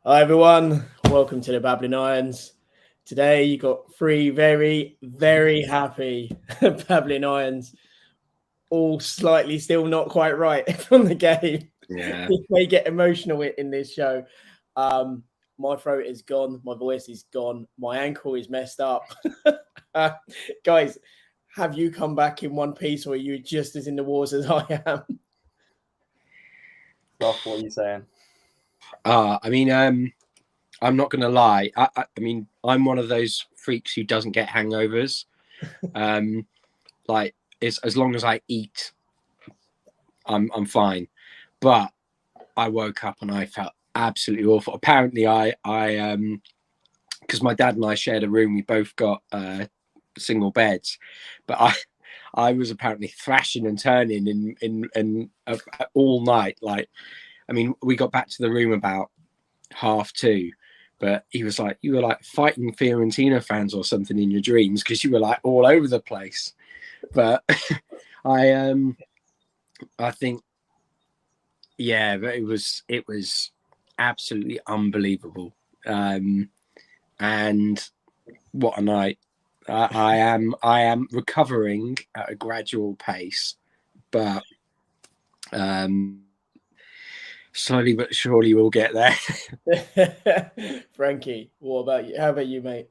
Hi everyone, welcome to the Babbling Irons. Today you got three very, very happy Babbling Irons, all slightly still not quite right from the game. Yeah. We may get emotional in this show. My throat is gone, my voice is gone, my ankle is messed up. Guys, have you come back in one piece, or are you just as in the wars as I am? Rob, what are you saying? I'm not going to lie. I mean, I'm one of those freaks who doesn't get hangovers. Like, it's as long as I eat, I'm fine. But I woke up and I felt absolutely awful. Apparently, because my dad and I shared a room, we both got single beds, but I was apparently thrashing and turning in all night. Like, I mean, we got back to the room about 2:30, but he was like, you were like fighting Fiorentina fans or something in your dreams because you were like all over the place. But I think, yeah, but it was absolutely unbelievable. And what a night. I am recovering at a gradual pace, but slowly but surely we'll get there. Frankie, what about you? How about you, mate?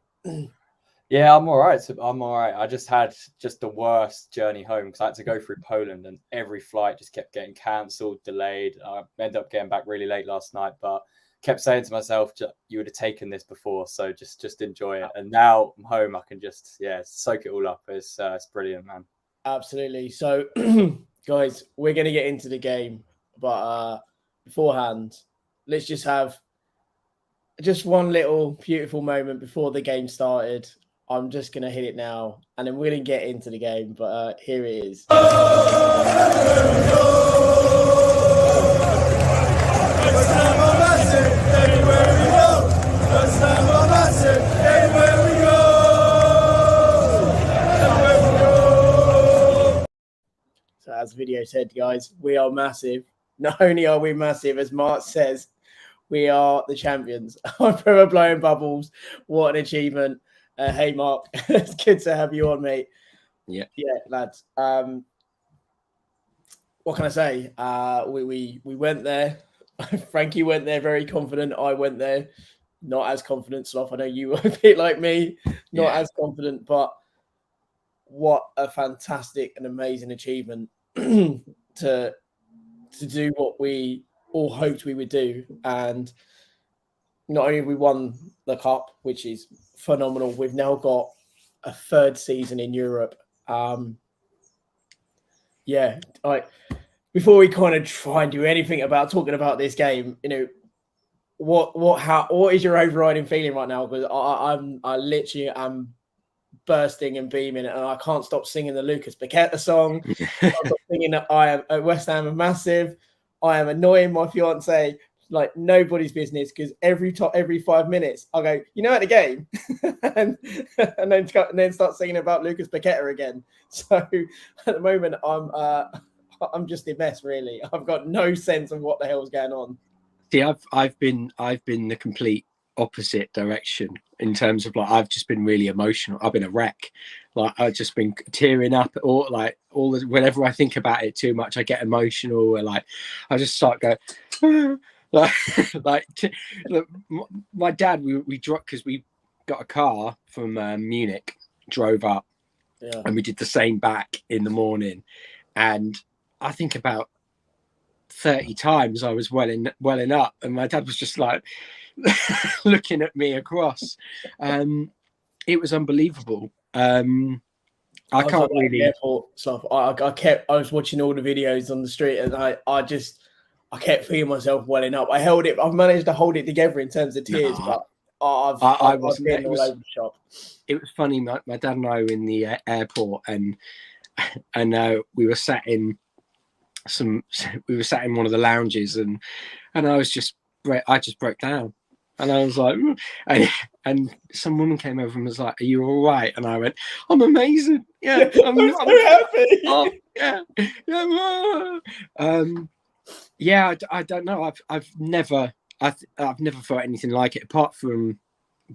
Yeah, I'm all right. I'm all right. I just had the worst journey home because I had to go through Poland and every flight just kept getting cancelled, delayed. I ended up getting back really late last night, but kept saying to myself, you would have taken this before, so just enjoy it. And now I'm home, I can just soak it all up. It's brilliant, man. Absolutely. So, guys, we're going to get into the game, but beforehand, let's just have just one little beautiful moment before the game started. I'm just going to hit it now, and then we're going to get into the game, but here it is. So as the video said, guys, we are massive. Not only are we massive, as Mark says, we are the champions. I'm forever blowing bubbles. What an achievement. Hey, Mark, it's good to have you on, mate. Yeah, lads. What can I say? We went there. Frankie went there very confident. I went there not as confident. Sloth, I know you were a bit like me, not as confident, but what a fantastic and amazing achievement to do what we all hoped we would do. And not only have we won the cup, which is phenomenal, we've now got a third season in Europe. Before we kind of try and do anything about talking about this game, you know, what is your overriding feeling right now? Because I literally am bursting and beaming, and I can't stop singing the Lucas Paqueta song. I'm thinking that I am at West Ham are massive. I am annoying my fiance like nobody's business because every 5 minutes I go, you know, at the game, and then start singing about Lucas Paqueta again. So at the moment I'm just a mess, really. I've got no sense of what the hell's going on. See, I've been the complete opposite direction in terms of, like, I've just been really emotional. I've been a wreck. Like, I've just been tearing up, or like whenever I think about it too much, I get emotional, and like I just start going my dad, we dropped because we got a car from Munich, drove up, and we did the same back in the morning, and I think about 30 times I was welling up, and my dad was just like looking at me across. It was unbelievable. I can't really. Airport stuff. I was watching all the videos on the street, and I kept feeling myself welling up. I've managed to hold it together in terms of tears, but I was getting all over the shop. It was funny. My dad and I were in the airport, and we were sat in one of the lounges, and I just broke down, and I was like, and some woman came over and was like, "Are you all right?" And I went, "I'm amazing. Yeah, I'm so happy. Oh, yeah. I don't know. I've I've never felt anything like it, apart from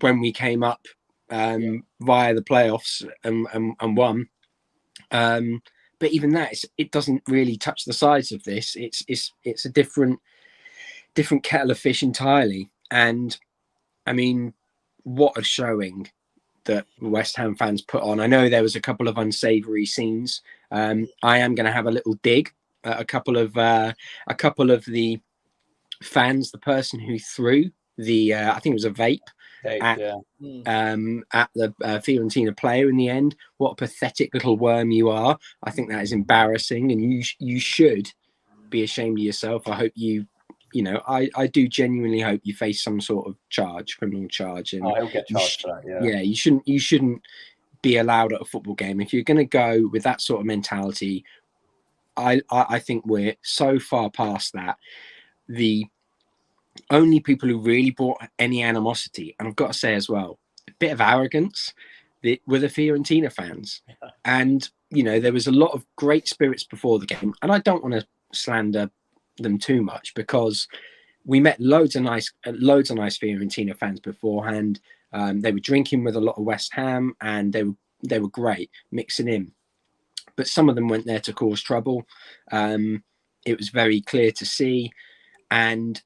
when we came up via the playoffs and won. But even that, it doesn't really touch the sides of this. It's a different kettle of fish entirely. And I mean, what a showing that West Ham fans put on. I know there was a couple of unsavoury scenes. I am going to have a little dig at a couple of the fans. The person who threw the I think it was a vape at the Fiorentina player in the end. What a pathetic little worm you are. I think that is embarrassing, and you should be ashamed of yourself. I hope I do genuinely hope you face some sort of criminal charge. And he'll get charged for that. Yeah, you shouldn't be allowed at a football game. If you're going to go with that sort of mentality, I think we're so far past that. The only people who really brought any animosity, and I've got to say as well, a bit of arrogance, were the Fiorentina fans. And, there was a lot of great spirits before the game. And I don't want to slander them too much, because we met loads of nice Fiorentina fans beforehand. They were drinking with a lot of West Ham, and they were great mixing in. But some of them went there to cause trouble. It was very clear to see, and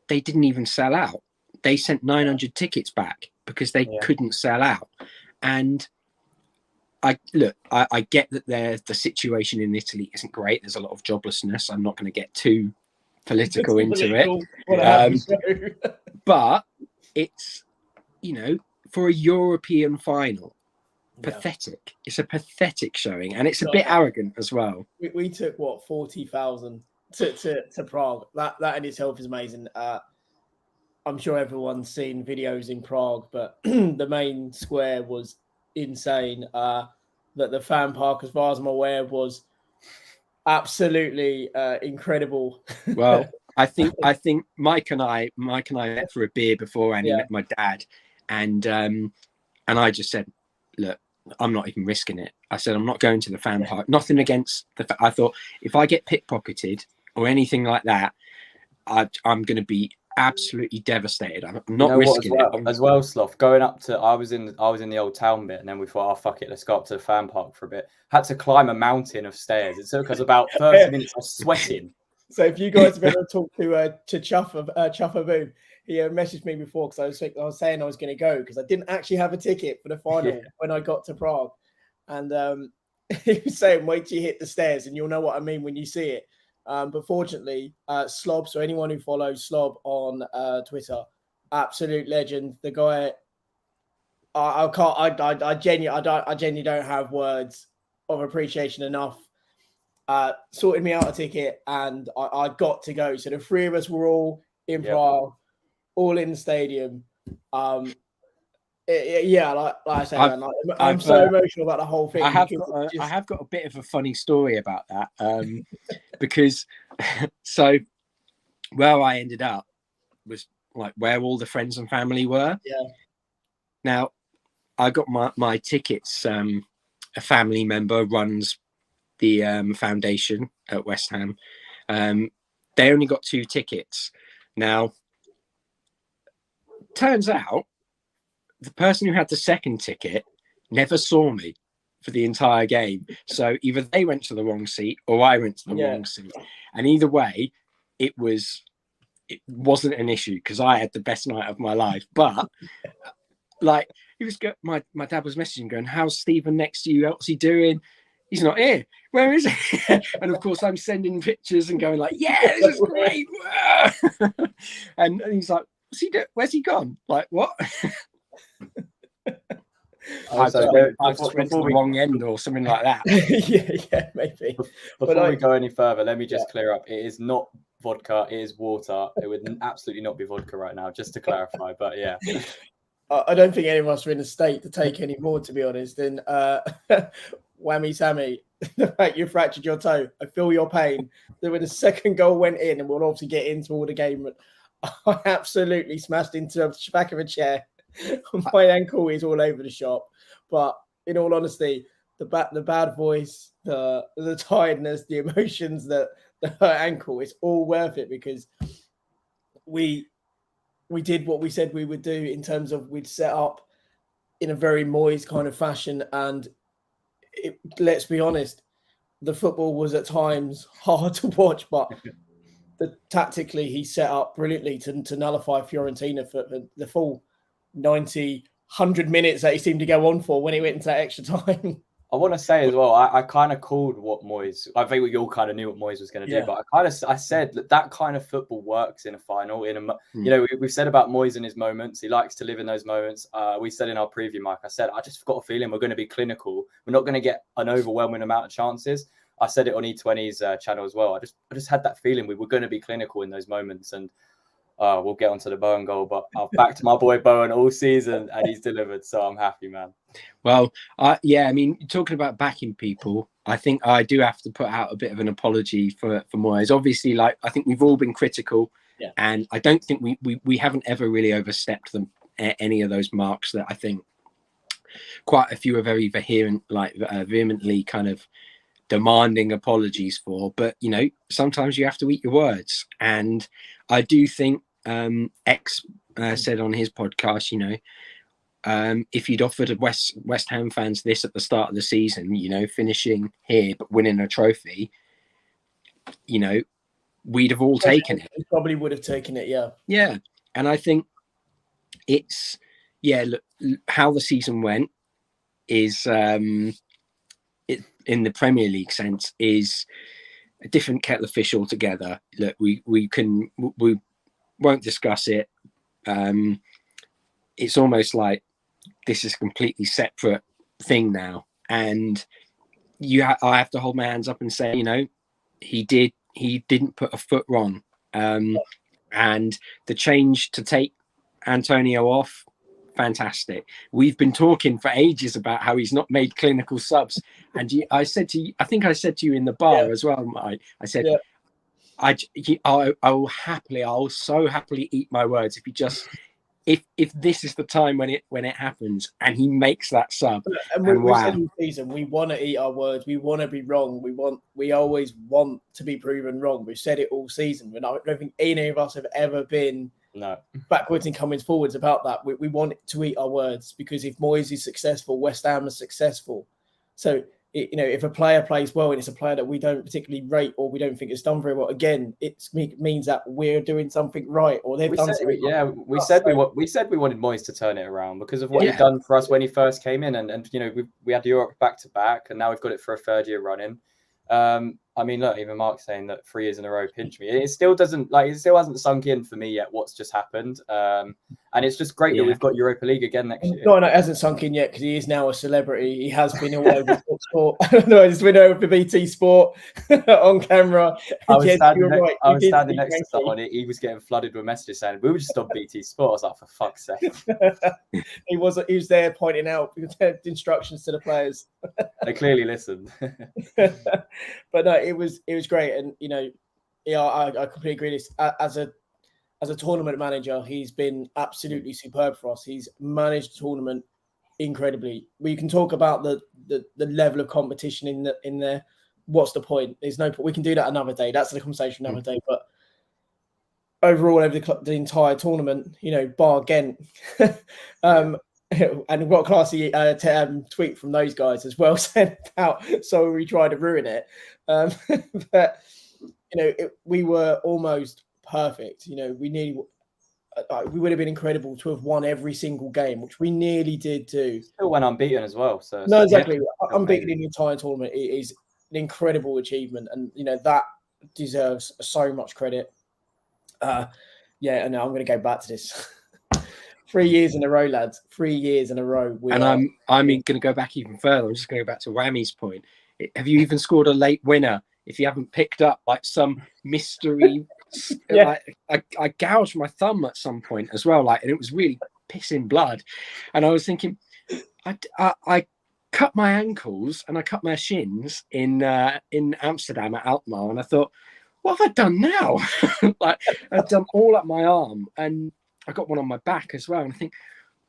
they didn't even sell out. They sent 900 tickets back because they couldn't sell out. And I get that the situation in Italy isn't great. There's a lot of joblessness. I'm not going to get too political into it. But it's, for a European final, pathetic. It's a pathetic showing, and it's a bit arrogant as well. We took 40,000 to Prague. That in itself is amazing. I'm sure everyone's seen videos in Prague, but the main square was insane. That the fan park, as far as I'm aware, was absolutely incredible. Well, I think Mike and I met for a beer before, and he met my dad, and I just said, look, I'm not even risking it. I said, I'm not going to the fan park. Nothing against I thought, if I get pickpocketed or anything like that, I'm going to be absolutely devastated. I'm not risking it. As well, Sloth, going up to, I was in the old town bit, and then we thought, oh, fuck it, let's go up to the fan park for a bit. Had to climb a mountain of stairs. It took us about 30 minutes of sweating. So if you guys have ever talked to Chuffer Boom, he messaged me before, because I was saying I was going to go because I didn't actually have a ticket for the final when I got to Prague. And he was saying, wait till you hit the stairs and you'll know what I mean when you see it. But fortunately, Slob, so anyone who follows Slob on Twitter, absolute legend. The guy, I genuinely don't have words of appreciation enough. Sorted me out a ticket, and I got to go. So the three of us were all in Prague, all in the stadium. Like I said, I'm so emotional about the whole thing. I have got a bit of a funny story about that, because so where I ended up was like where all the friends and family were. Yeah. Now, I got my tickets. A family member runs the foundation at West Ham. They only got 2 tickets. Now, turns out the person who had the second ticket never saw me for the entire game. So either they went to the wrong seat or I went to the wrong seat. And either way, it wasn't an issue because I had the best night of my life. But like, my dad was messaging going, how's Stephen next to you? What's he doing? He's not here. Where is he? And of course, I'm sending pictures and going like, yeah, this is great. And he's like, what's he doing? Where's he gone? Like, what? I've went to the wrong end or something like that. yeah, maybe. Before we go any further, let me just clear up. It is not vodka. It is water. It would absolutely not be vodka right now, just to clarify. But yeah. I don't think any of us are in a state to take any more, to be honest. And whammy Sammy, the fact you fractured your toe, I feel your pain. Then when the second goal went in, and we'll obviously get into all the game, I absolutely smashed into the back of a chair. My ankle is all over the shop. But in all honesty, the bad voice, the tiredness, the emotions, the hurt ankle, it's all worth it because we we did what we said we would do in terms of we'd set up in a very Moyes kind of fashion. And let's be honest, the football was at times hard to watch, but tactically he set up brilliantly to nullify Fiorentina for the full 90, 100 minutes that he seemed to go on for when he went into that extra time. I want to say as well, I kind of called what Moyes. I think we all kind of knew what Moyes was going to do, but I said that kind of football works in a final. You know, we've said about Moyes in his moments. He likes to live in those moments. We said in our preview, Mike. I said I just got a feeling we're going to be clinical. We're not going to get an overwhelming amount of chances. I said it on E20's channel as well. I just had that feeling we were going to be clinical in those moments, and we'll get onto the Bowen goal. But I've backed my boy Bowen all season, and he's delivered. So I'm happy, man. Well, yeah, I mean, talking about backing people, I think I do have to put out a bit of an apology for Moyes. Obviously, like, I think we've all been critical, and I don't think we haven't ever really overstepped them any of those marks that I think quite a few are very vehemently kind of demanding apologies for. But, you know, sometimes you have to eat your words. And I do think X said on his podcast, you know, if you'd offered West Ham fans this at the start of the season, you know, finishing here but winning a trophy, you know, we'd have all taken it. We probably would have taken it, yeah. Yeah. And I think it's, look, how the season went is, in the Premier League sense, is a different kettle of fish altogether. Look, we won't discuss it. It's almost like this is a completely separate thing now, and I have to hold my hands up and say, you know, he didn't put a foot wrong, and the change to take Antonio off, fantastic. We've been talking for ages about how he's not made clinical subs, and I think I said to you in the bar as well, Mike. I said, I'll so happily eat my words if he just. If this is the time when it happens and he makes that sub, and we said all season, we want to eat our words, we want to be wrong, we always want to be proven wrong. We've said it all season. I don't think any of us have ever been backwards and coming forwards about that. We want to eat our words, because if Moyes is successful, West Ham is successful. So you know, if a player plays well and it's a player that we don't particularly rate or we don't think it's done very well, again, it means that we're doing something right, or they've done something. We said we wanted Moyes to turn it around because of what he'd done for us when he first came in, and you know, we had Europe back to back, and now we've got it for a third year running. I mean, look, even Mark saying that 3 years in a row pinch me. It still hasn't sunk in for me yet what's just happened. And it's just great that we've got Europa League again next year. No, it hasn't sunk in yet because he is now a celebrity. He has been all over Sport. No, he's been over for BT Sport on camera. I was standing next to someone. He was getting flooded with messages saying, "We were just on BT Sport." I was like, "For fuck's sake!" He was there pointing out instructions to the players. They clearly listened. But no, it was great, and you know, I completely agree. This as a tournament manager, he's been absolutely superb for us. He's managed the tournament incredibly. We can talk about the level of competition in there. What's the point? There's no point. We can do that another day. That's the conversation another day. But overall, over the entire tournament, you know, bar Ghent, and what a classy tweet from those guys as well, said about, so we tried to ruin it. But you know, we were almost perfect. You know, we would have been incredible to have won every single game, which we nearly did too. Still went unbeaten as well. So no, exactly. Unbeaten in the entire tournament is an incredible achievement, and you know that deserves so much credit. And I'm going to go back to this. 3 years in a row, lads. 3 years in a row. I'm going to go back even further. I'm just going to go back to Whammy's point. Have you even scored a late winner if you haven't picked up like some mystery? Like, I gouged my thumb at some point as well, and it was really pissing blood. And I was thinking, I cut my ankles and I cut my shins in Amsterdam at Alkmaar, and I thought, what have I done now? Like, I've done all up my arm, and I got one on my back as well. And I think,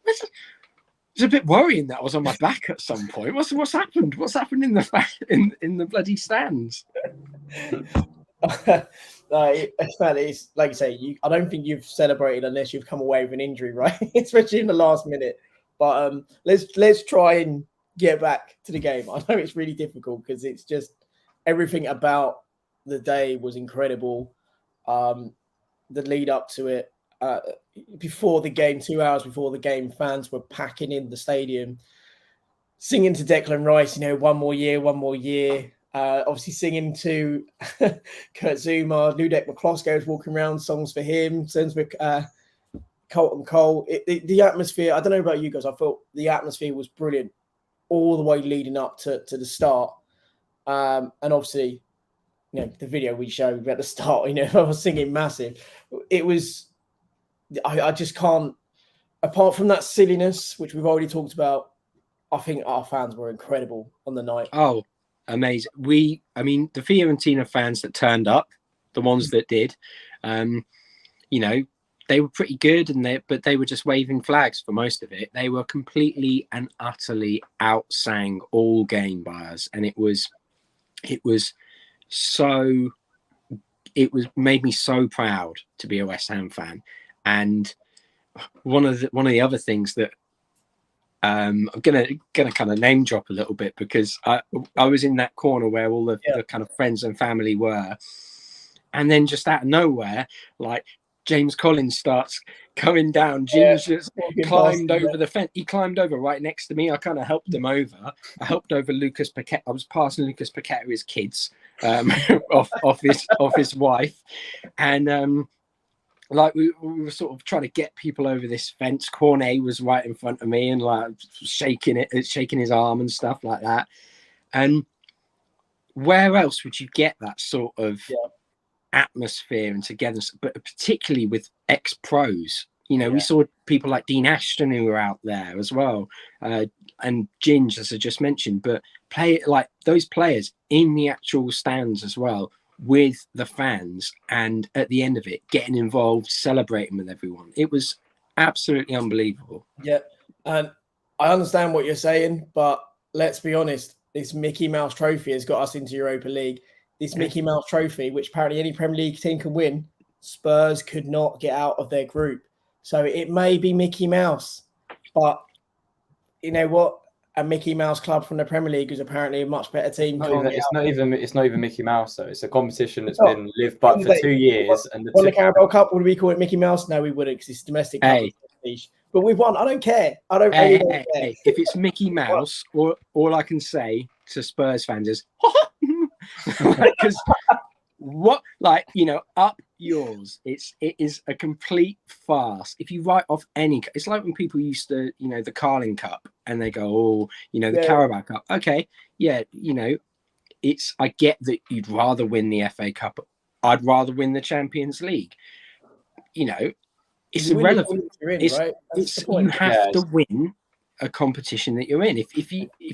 it's a bit worrying that I was on my back at some point. What's happened? What's happened in the bloody stands? It's like you say, I don't think you've celebrated unless you've come away with an injury, right? Especially in the last minute. But let's try and get back to the game. I know it's really difficult because it's just everything about the day was incredible. The lead up to it, before the game, 2 hours before the game, fans were packing in the stadium, singing to Declan Rice, one more year, one more year. Obviously singing to Kurt Zuma, Ludek McCloskey was walking around, songs for him, songs with Colton Cole. The atmosphere, I don't know about you guys, I felt the atmosphere was brilliant all the way leading up to the start. And obviously, the video we showed at the start, I was singing massive. It was, I just can't, apart from that silliness, which we've already talked about, I think our fans were incredible on the night. Oh, amazing. The Fiorentina fans that turned up, the ones that did, they were pretty good, but they were just waving flags for most of it. They were completely and utterly outsang all game by us, and it made me so proud to be a West Ham fan. And one of the other things that I'm gonna kind of name drop a little bit, because I was in that corner where all the kind of friends and family were, and then just out of nowhere, like James Collins starts coming down. James just climbed over the fence. He climbed over right next to me. I kind of helped him over. I helped over Lucas Paqueta. I was passing Lucas Paqueta his kids off his wife, and we were sort of trying to get people over this fence. Cornet was right in front of me and like shaking his arm and stuff like that. And where else would you get that sort of atmosphere and togetherness, but particularly with ex-pros? We saw people like Dean Ashton who were out there as well, and Ginge, as I just mentioned, but those players in the actual stands as well, with the fans, and at the end of it getting involved, celebrating with everyone. It was absolutely unbelievable. I understand what you're saying, but let's be honest, this Mickey Mouse trophy has got us into Europa League. This Mickey Mouse trophy, which apparently any Premier League team can win, Spurs could not get out of their group. So it may be Mickey Mouse, but you know what? A Mickey Mouse club from the Premier League is apparently a much better team. It's not even Mickey Mouse though. It's a competition that's been lived but for 2 years. And the Carabao Cup, would we call it Mickey Mouse? No, we wouldn't, because it's domestic. But we've won. I don't care. Don't care. If it's Mickey Mouse, all I can say to Spurs fans is, because up yours. It is a complete farce. If you write off it's like when people used to, the Carling Cup, and they go, the Carabao Cup. Okay, I get that you'd rather win the FA Cup. I'd rather win the Champions League. It's irrelevant. Right? You have to win a competition that you're in. If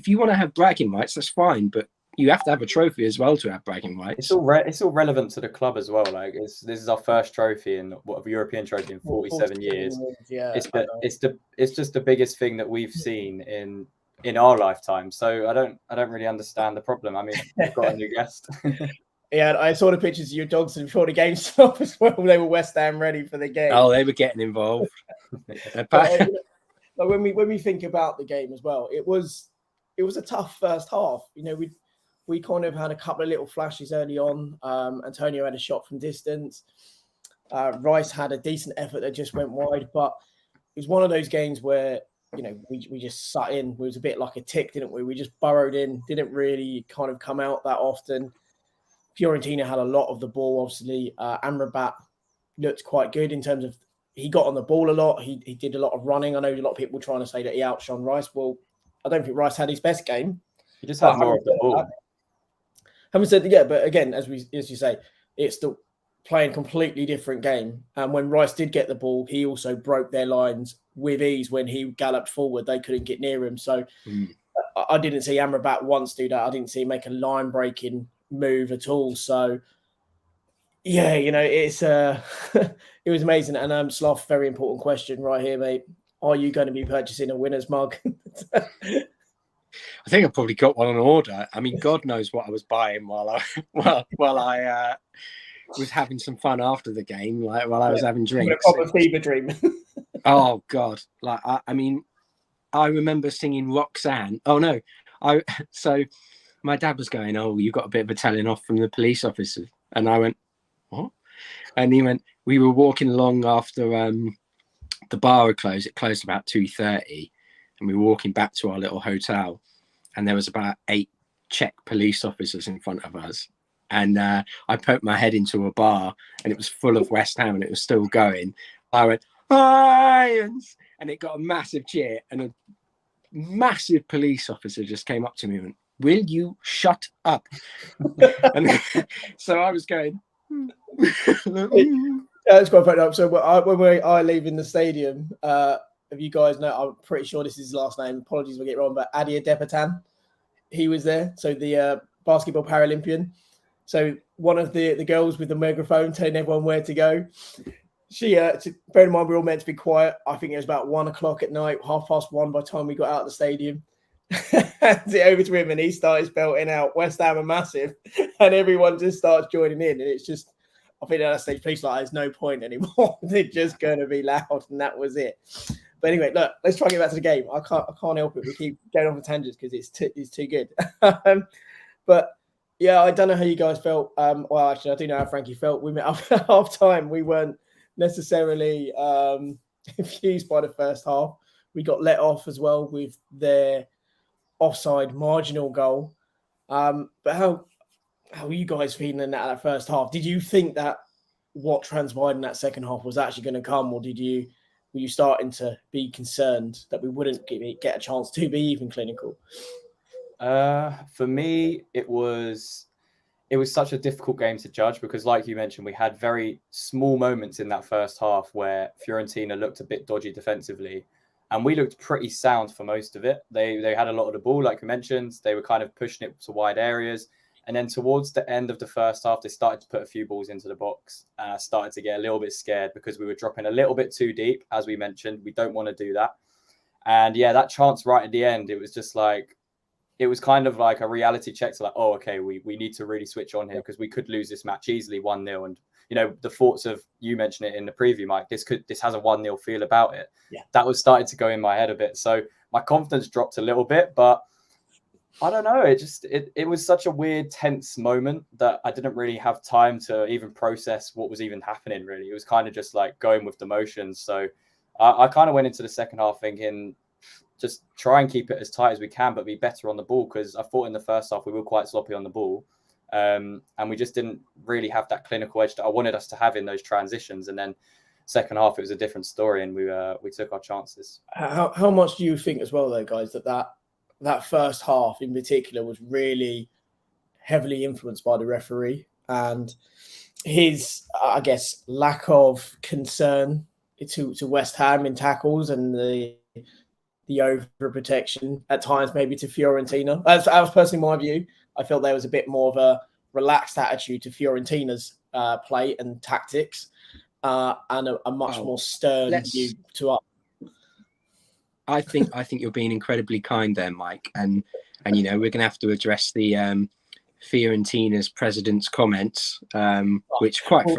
you want to have bragging rights, that's fine, but you have to have a trophy as well to have bragging rights. It's all relevant to the club as well. Like this is our first trophy a European trophy in 47 years. It's just the biggest thing that we've seen in our lifetime. So I don't really understand the problem. I mean, we've got a new guest. Yeah, I saw the pictures of your dogs before the game stopped as well. They were West Ham ready for the game. Oh, they were getting involved. But when we think about the game as well, it was a tough first half. We kind of had a couple of little flashes early on. Antonio had a shot from distance. Rice had a decent effort that just went wide, but it was one of those games where we just sat in. We was a bit like a tick, didn't we? We just burrowed in, didn't really kind of come out that often. Fiorentina had a lot of the ball, obviously. Amrabat looked quite good in terms of he got on the ball a lot. He did a lot of running. I know a lot of people trying to say that he outshone Rice. Well, I don't think Rice had his best game. He just had more of the ball. Having said but again, as you say, it's still playing a completely different game. And when Rice did get the ball, he also broke their lines with ease. When he galloped forward, they couldn't get near him. So I didn't see Amrabat once do that. I didn't see him make a line-breaking move at all. So it's it was amazing. And Sloth, very important question right here, mate. Are you going to be purchasing a winner's mug? I think I probably got one on order. I mean, God knows what I was buying while I was having some fun after the game, like while I was having drinks. A proper fever dream. Oh God! Like I mean, I remember singing Roxanne. Oh no, so my dad was going, "Oh, you got a bit of a telling off from the police officers," and I went, "What?" And he went, "We were walking along after the bar had closed. It closed about 2:30, and we were walking back to our little hotel, and there was about 8 Czech police officers in front of us." And I poked my head into a bar, and it was full of West Ham, and it was still going. I went, "Lions!" And it got a massive cheer, and a massive police officer just came up to me and went, "Will you shut up?" And so I was going. That's quite funny. So when I leave in the stadium, if you guys know, I'm pretty sure this is his last name. Apologies if I get it wrong, but Adia Depatan, he was there. So the basketball Paralympian. So one of the girls with the megaphone telling everyone where to go. She, bear in mind, we're all meant to be quiet. I think it was about 1 o'clock at night, 1:30 by the time we got out of the stadium. Hands it over to him, and he started spelling out West Ham are massive, and everyone just starts joining in, and it's just, I think at that stage, police like, there's no point anymore. They're just going to be loud, and that was it. But anyway, look, let's try and get back to the game. I can't help it. We keep going off on tangents because it's too good. But yeah, I don't know how you guys felt. Well, actually, I do know how Frankie felt. We met up at half time. We weren't necessarily confused by the first half. We got let off as well with their offside marginal goal. But how are you guys feeling in that first half? Did you think that what transpired in that second half was actually going to come, or were you starting to be concerned that we wouldn't get a chance to be even clinical? For me, it was such a difficult game to judge because, like you mentioned, we had very small moments in that first half where Fiorentina looked a bit dodgy defensively, and we looked pretty sound for most of it. They had a lot of the ball, like you mentioned. They were kind of pushing it to wide areas. And then towards the end of the first half, they started to put a few balls into the box. And I started to get a little bit scared because we were dropping a little bit too deep. As we mentioned, we don't want to do that. And yeah, that chance right at the end, it was just like, it was kind of like a reality check to like, oh, okay, we need to really switch on here because we could lose this match easily 1-0. And, you know, the thoughts of, you mentioned it in the preview, Mike, this has a 1-0 feel about it. Yeah. That was starting to go in my head a bit. So my confidence dropped a little bit, but I don't know. It was such a weird, tense moment that I didn't really have time to even process what was even happening, really. It was kind of just like going with the motions. So I kind of went into the second half thinking, just try and keep it as tight as we can, but be better on the ball. Because I thought in the first half we were quite sloppy on the ball. And we just didn't really have that clinical edge that I wanted us to have in those transitions. And then second half, it was a different story and we took our chances. How much do you think as well, though, guys, that first half in particular was really heavily influenced by the referee and his, I guess, lack of concern to West Ham in tackles and the overprotection at times, maybe to Fiorentina. That was personally my view. I felt there was a bit more of a relaxed attitude to Fiorentina's play and tactics, and a much more stern view to us. I think you're being incredibly kind there, Mike, and you know we're going to have to address the Fiorentina's president's comments, which quite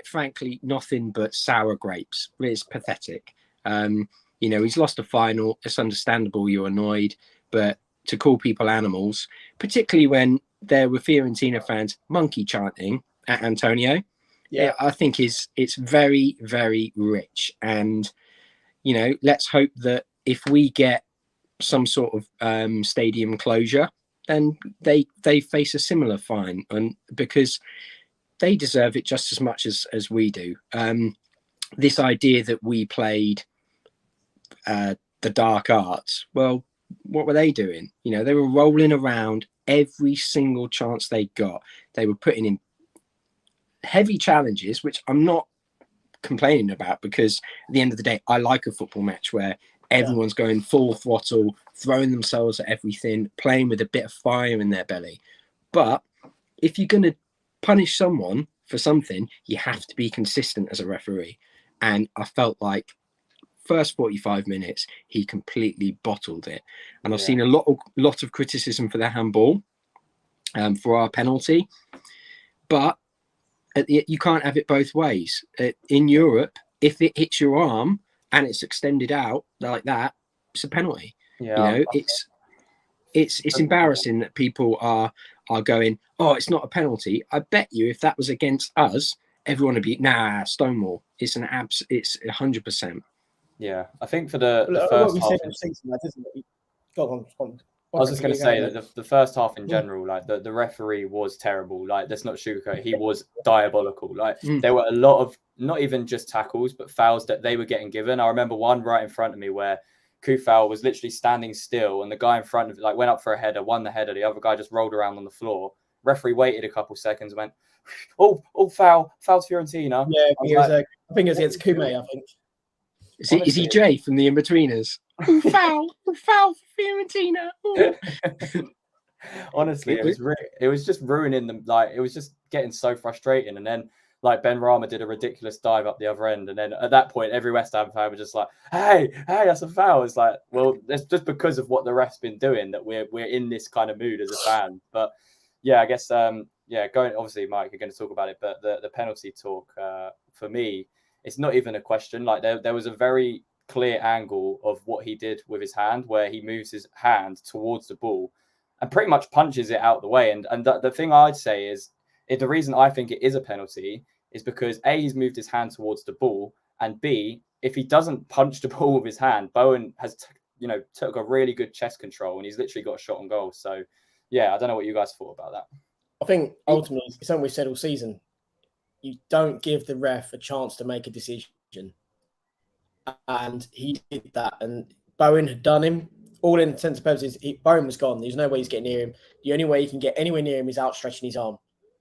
frankly, nothing but sour grapes. It's pathetic. You know, he's lost a final. It's understandable you're annoyed, but to call people animals, particularly when there were Fiorentina fans monkey chanting at Antonio, I think it's very, very rich. And you know, let's hope that if we get some sort of stadium closure, then they face a similar fine, and because they deserve it just as much as we do. This idea that we played the dark arts, well, what were they doing? You know, they were rolling around every single chance they got. They were putting in heavy challenges, which I'm not complaining about, because at the end of the day, I like a football match where everyone's going full throttle, throwing themselves at everything, playing with a bit of fire in their belly. But if you're going to punish someone for something, you have to be consistent as a referee. And I felt like first 45 minutes, he completely bottled it. And I've seen a lot of criticism for the handball, for our penalty, but you can't have it both ways. In Europe, if it hits your arm and it's extended out like that, it's a penalty. Yeah, you know, it's embarrassing that people are going, oh, it's not a penalty. I bet you if that was against us, everyone would be, nah, Stonewall. It's it's 100%. Yeah, I think for the what first we half. said in season, that isn't it? Go on. I was just going to say that the first half in general, like the referee was terrible. Like, let's not sugarcoat. He was diabolical. Like, there were a lot of not even just tackles, but fouls that they were getting given. I remember one right in front of me where Kufal was literally standing still, and the guy in front of went up for a header, won the header. The other guy just rolled around on the floor. Referee waited a couple seconds, went, "Oh, foul to Fiorentina." Yeah, I think it was against Kume. I think. Is he Jay from the In-Betweeners? Foul for Fiorentina. Honestly, it was just ruining them. Like, it was just getting so frustrating. And then Ben Rama did a ridiculous dive up the other end. And then at that point, every West Ham fan was just like, hey, that's a foul. It's like, well, it's just because of what the ref's been doing that we're in this kind of mood as a fan. But yeah, I guess, going, obviously, Mike, you're going to talk about it, but the penalty talk, for me, it's not even a question. Like, there was a very clear angle of what he did with his hand, where he moves his hand towards the ball and pretty much punches it out the way. And the thing I'd say is, the reason I think it is a penalty is because A, he's moved his hand towards the ball, and B, if he doesn't punch the ball with his hand, Bowen has took a really good chest control, and he's literally got a shot on goal. So yeah, I don't know what you guys thought about that. I think ultimately it's something we've said all season. You don't give the ref a chance to make a decision. And he did that. And Bowen had done him. All in intents and purposes, Bowen was gone. There's no way he's getting near him. The only way he can get anywhere near him is outstretching his arm.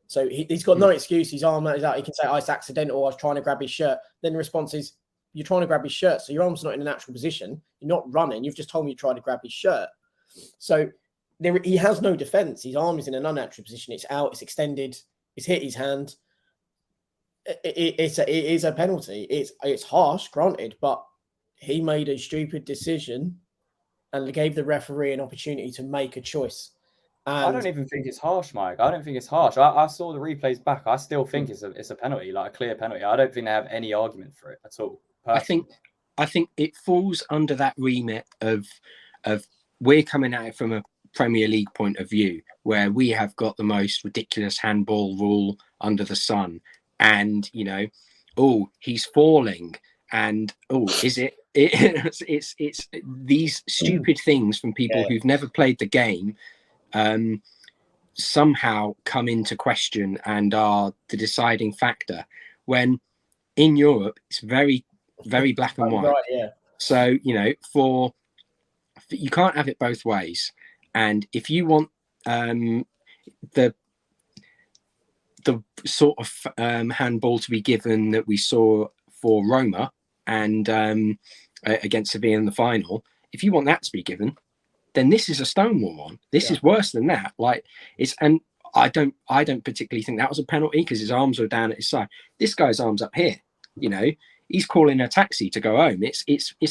So he's got no excuse. His arm is out. He can say, it's accidental. I was trying to grab his shirt. Then the response is, you're trying to grab his shirt. So your arm's not in a natural position. You're not running. You've just told me you tried to grab his shirt. So he has no defense. His arm is in an unnatural position. It's out. It's extended. It's hit his hand. It is a penalty. It's harsh, granted, but he made a stupid decision and gave the referee an opportunity to make a choice. And I don't even think it's harsh, Mike. I don't think it's harsh. I saw the replays back. I still think it's a penalty, like a clear penalty. I don't think they have any argument for it at all. Personally. I think it falls under that remit of we're coming at it from a Premier League point of view, where we have got the most ridiculous handball rule under the sun. And he's falling, and is it? It's these stupid things from people who've never played the game, somehow come into question and are the deciding factor. When in Europe, it's very, very black and white. Right, yeah. So you can't have it both ways. And if you want the sort of handball to be given that we saw for Roma and against Sevilla in the final, if you want that to be given, then this is a Stonewall one. This is worse than that. And I don't particularly think that was a penalty because his arms were down at his side. This guy's arms up here. He's calling a taxi to go home. It's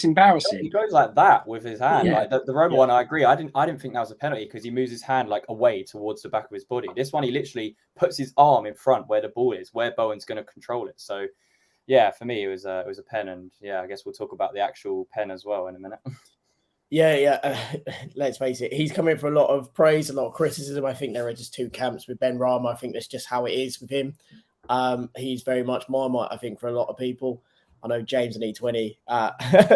embarrassing. He goes like that with his hand. Yeah. Like the Roma one, I agree. I didn't think that was a penalty because he moves his hand away towards the back of his body. This one, he literally puts his arm in front where the ball is, where Bowen's going to control it. So, yeah, for me, it was a pen, and I guess we'll talk about the actual pen as well in a minute. Let's face it. He's coming for a lot of praise, a lot of criticism. I think there are just two camps with Ben Rama. I think that's just how it is with him. He's very much Marmite, I think, for a lot of people. I know James and E20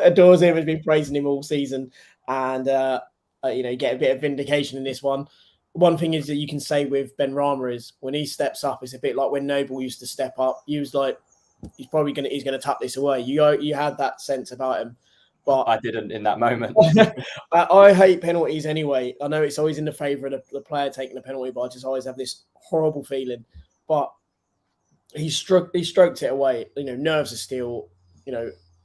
adores him, has been praising him all season, and get a bit of vindication in this one. One thing is that you can say with Ben Rama is when he steps up, it's a bit like when Noble used to step up. He was like, he's gonna tuck this away. You had that sense about him, but I didn't in that moment. I hate penalties anyway. I know it's always in the favour of the player taking the penalty, but I just always have this horrible feeling. But he stroked it away. Nerves of steel.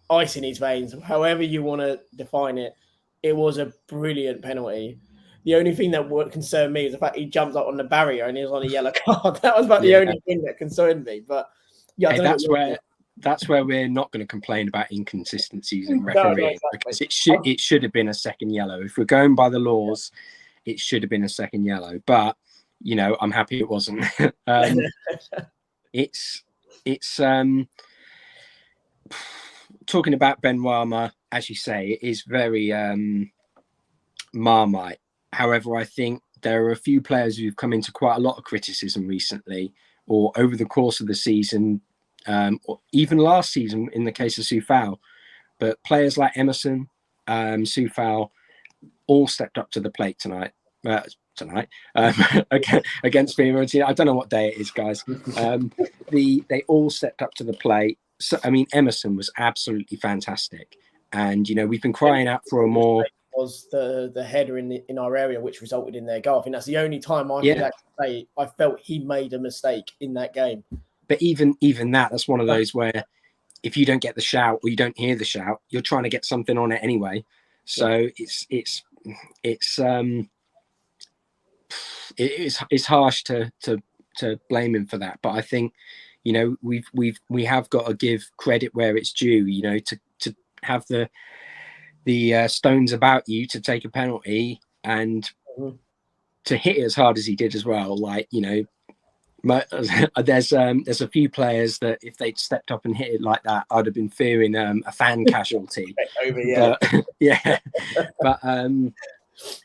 Ice in his veins. However you want to define it, it was a brilliant penalty. The only thing that would concern me is the fact he jumped up on the barrier and he was on a yellow card. That was about the only thing that concerned me. But that's where that's where we're not going to complain about inconsistencies in No, refereeing, exactly. because it should have been a second yellow. If we're going by the laws, it should have been a second yellow. But I'm happy it wasn't. It's talking about Benrahma, as you say, it is very Marmite. However, I think there are a few players who've come into quite a lot of criticism recently, or over the course of the season, or even last season in the case of Soufal. But players like Emerson, Soufal, all stepped up to the plate tonight. Against Fiorentina. I don't know what day it is, guys. They all stepped up to the plate. So, I mean, Emerson was absolutely fantastic, and we've been crying out for a more. Was the header in our area which resulted in their goal. I think that's the only time I could actually say I felt he made a mistake in that game. But even that's one of those where if you don't get the shout or you don't hear the shout, you're trying to get something on it anyway. So it's harsh to blame him for that. But I think we have got to give credit where it's due. To have the stones about you to take a penalty and to hit it as hard as he did as well. There's a few players that if they'd stepped up and hit it like that, I'd have been fearing a fan casualty. But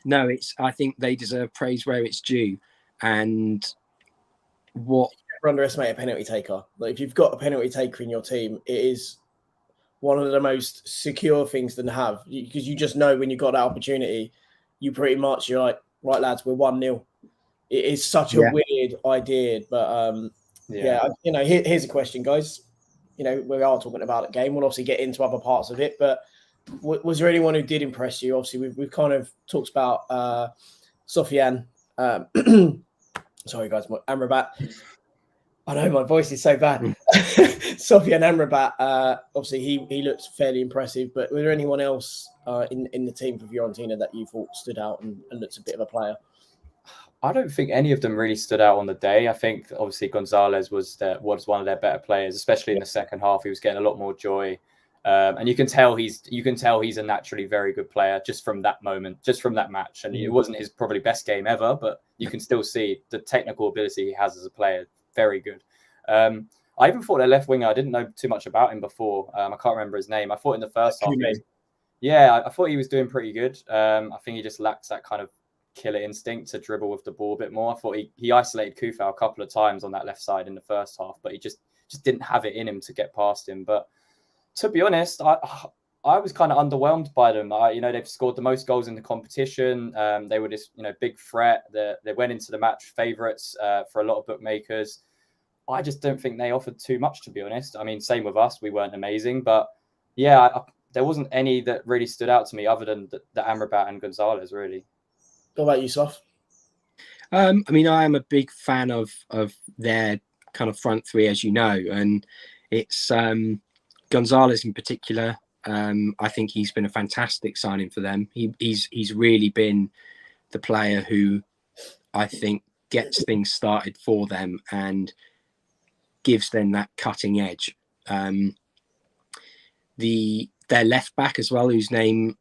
no, I think they deserve praise where it's due. And never underestimate a penalty taker. Like, if you've got a penalty taker in your team, it is one of the most secure things to have, because you just know when you got that opportunity, you're like, right, lads, we're 1-0. It is such a weird idea, but here's a question, guys. We are talking about the game. We'll obviously get into other parts of it, but was there anyone who did impress you? Obviously, we've kind of talked about Sofiane. Sorry, guys, Amrabat. I know my voice is so bad. Sofiane Amrabat, obviously he looked fairly impressive, but was there anyone else in the team for Fiorentina that you thought stood out and looked a bit of a player? I don't think any of them really stood out on the day. I think obviously Gonzalez was one of their better players, especially in the second half. He was getting a lot more joy, and you can tell he's a naturally very good player just from that moment, just from that match. And it wasn't his probably best game ever, but you can still see the technical ability he has as a player. Very good. I even thought their left winger, I didn't know too much about him before. I can't remember his name. I thought in the first half, I thought he was doing pretty good. I think he just lacks that kind of killer instinct to dribble with the ball a bit more. I thought he isolated Kufau a couple of times on that left side in the first half, but he just didn't have it in him to get past him. But to be honest, I was kind of underwhelmed by them. They've scored the most goals in the competition. They were this, big threat. They went into the match favourites for a lot of bookmakers. I just don't think they offered too much, to be honest. I mean, same with us. We weren't amazing, but there wasn't any that really stood out to me other than the Amrabat and Gonzalez, really. What about you, Sof? I mean, I am a big fan of their kind of front three, as you know, and it's Gonzalez in particular. I think he's been a fantastic signing for them. He's really been the player who I think gets things started for them and gives them that cutting edge. Their left back as well, whose name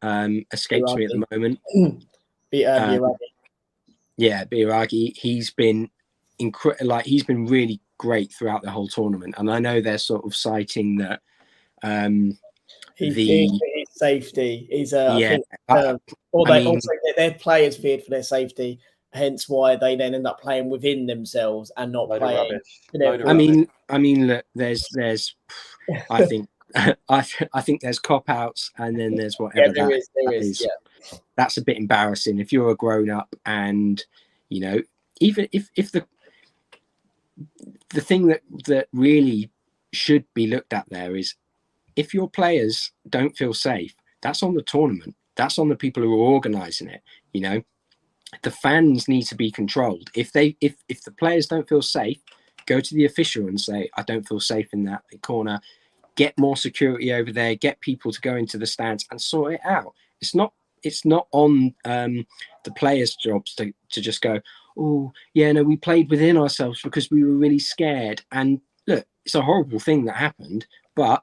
escapes me at the moment. Biragi. He's been he's been really great throughout the whole tournament, and I know they're sort of citing that he feared for his safety. He's their players feared for their safety, hence why they then end up playing within themselves and not playing. I mean, look, there's I think I think there's cop outs, and then there's whatever there is. That's a bit embarrassing if you're a grown up, and even if the thing that really should be looked at there is, if your players don't feel safe, that's on the tournament. That's on the people who are organising it. The fans need to be controlled. If the players don't feel safe, go to the official and say, I don't feel safe in that corner. Get more security over there. Get people to go into the stands and sort it out. It's not on the players' jobs to just go, we played within ourselves because we were really scared. And look, it's a horrible thing that happened, but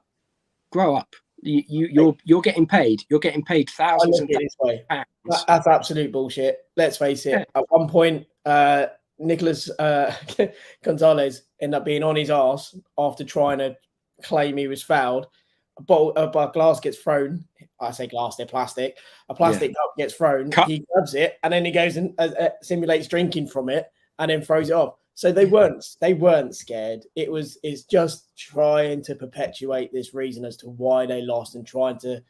grow up. You're getting paid. You're getting paid thousands and this way. pounds. That's absolute bullshit. Let's face it. Yeah. At one point, Nicholas Gonzalez ended up being on his arse after trying to claim he was fouled. A glass gets thrown. I say glass, they're plastic. A plastic cup gets thrown. He grabs it and then he goes and simulates drinking from it and then throws it off. So they weren't scared. It's just trying to perpetuate this reason as to why they lost and trying to,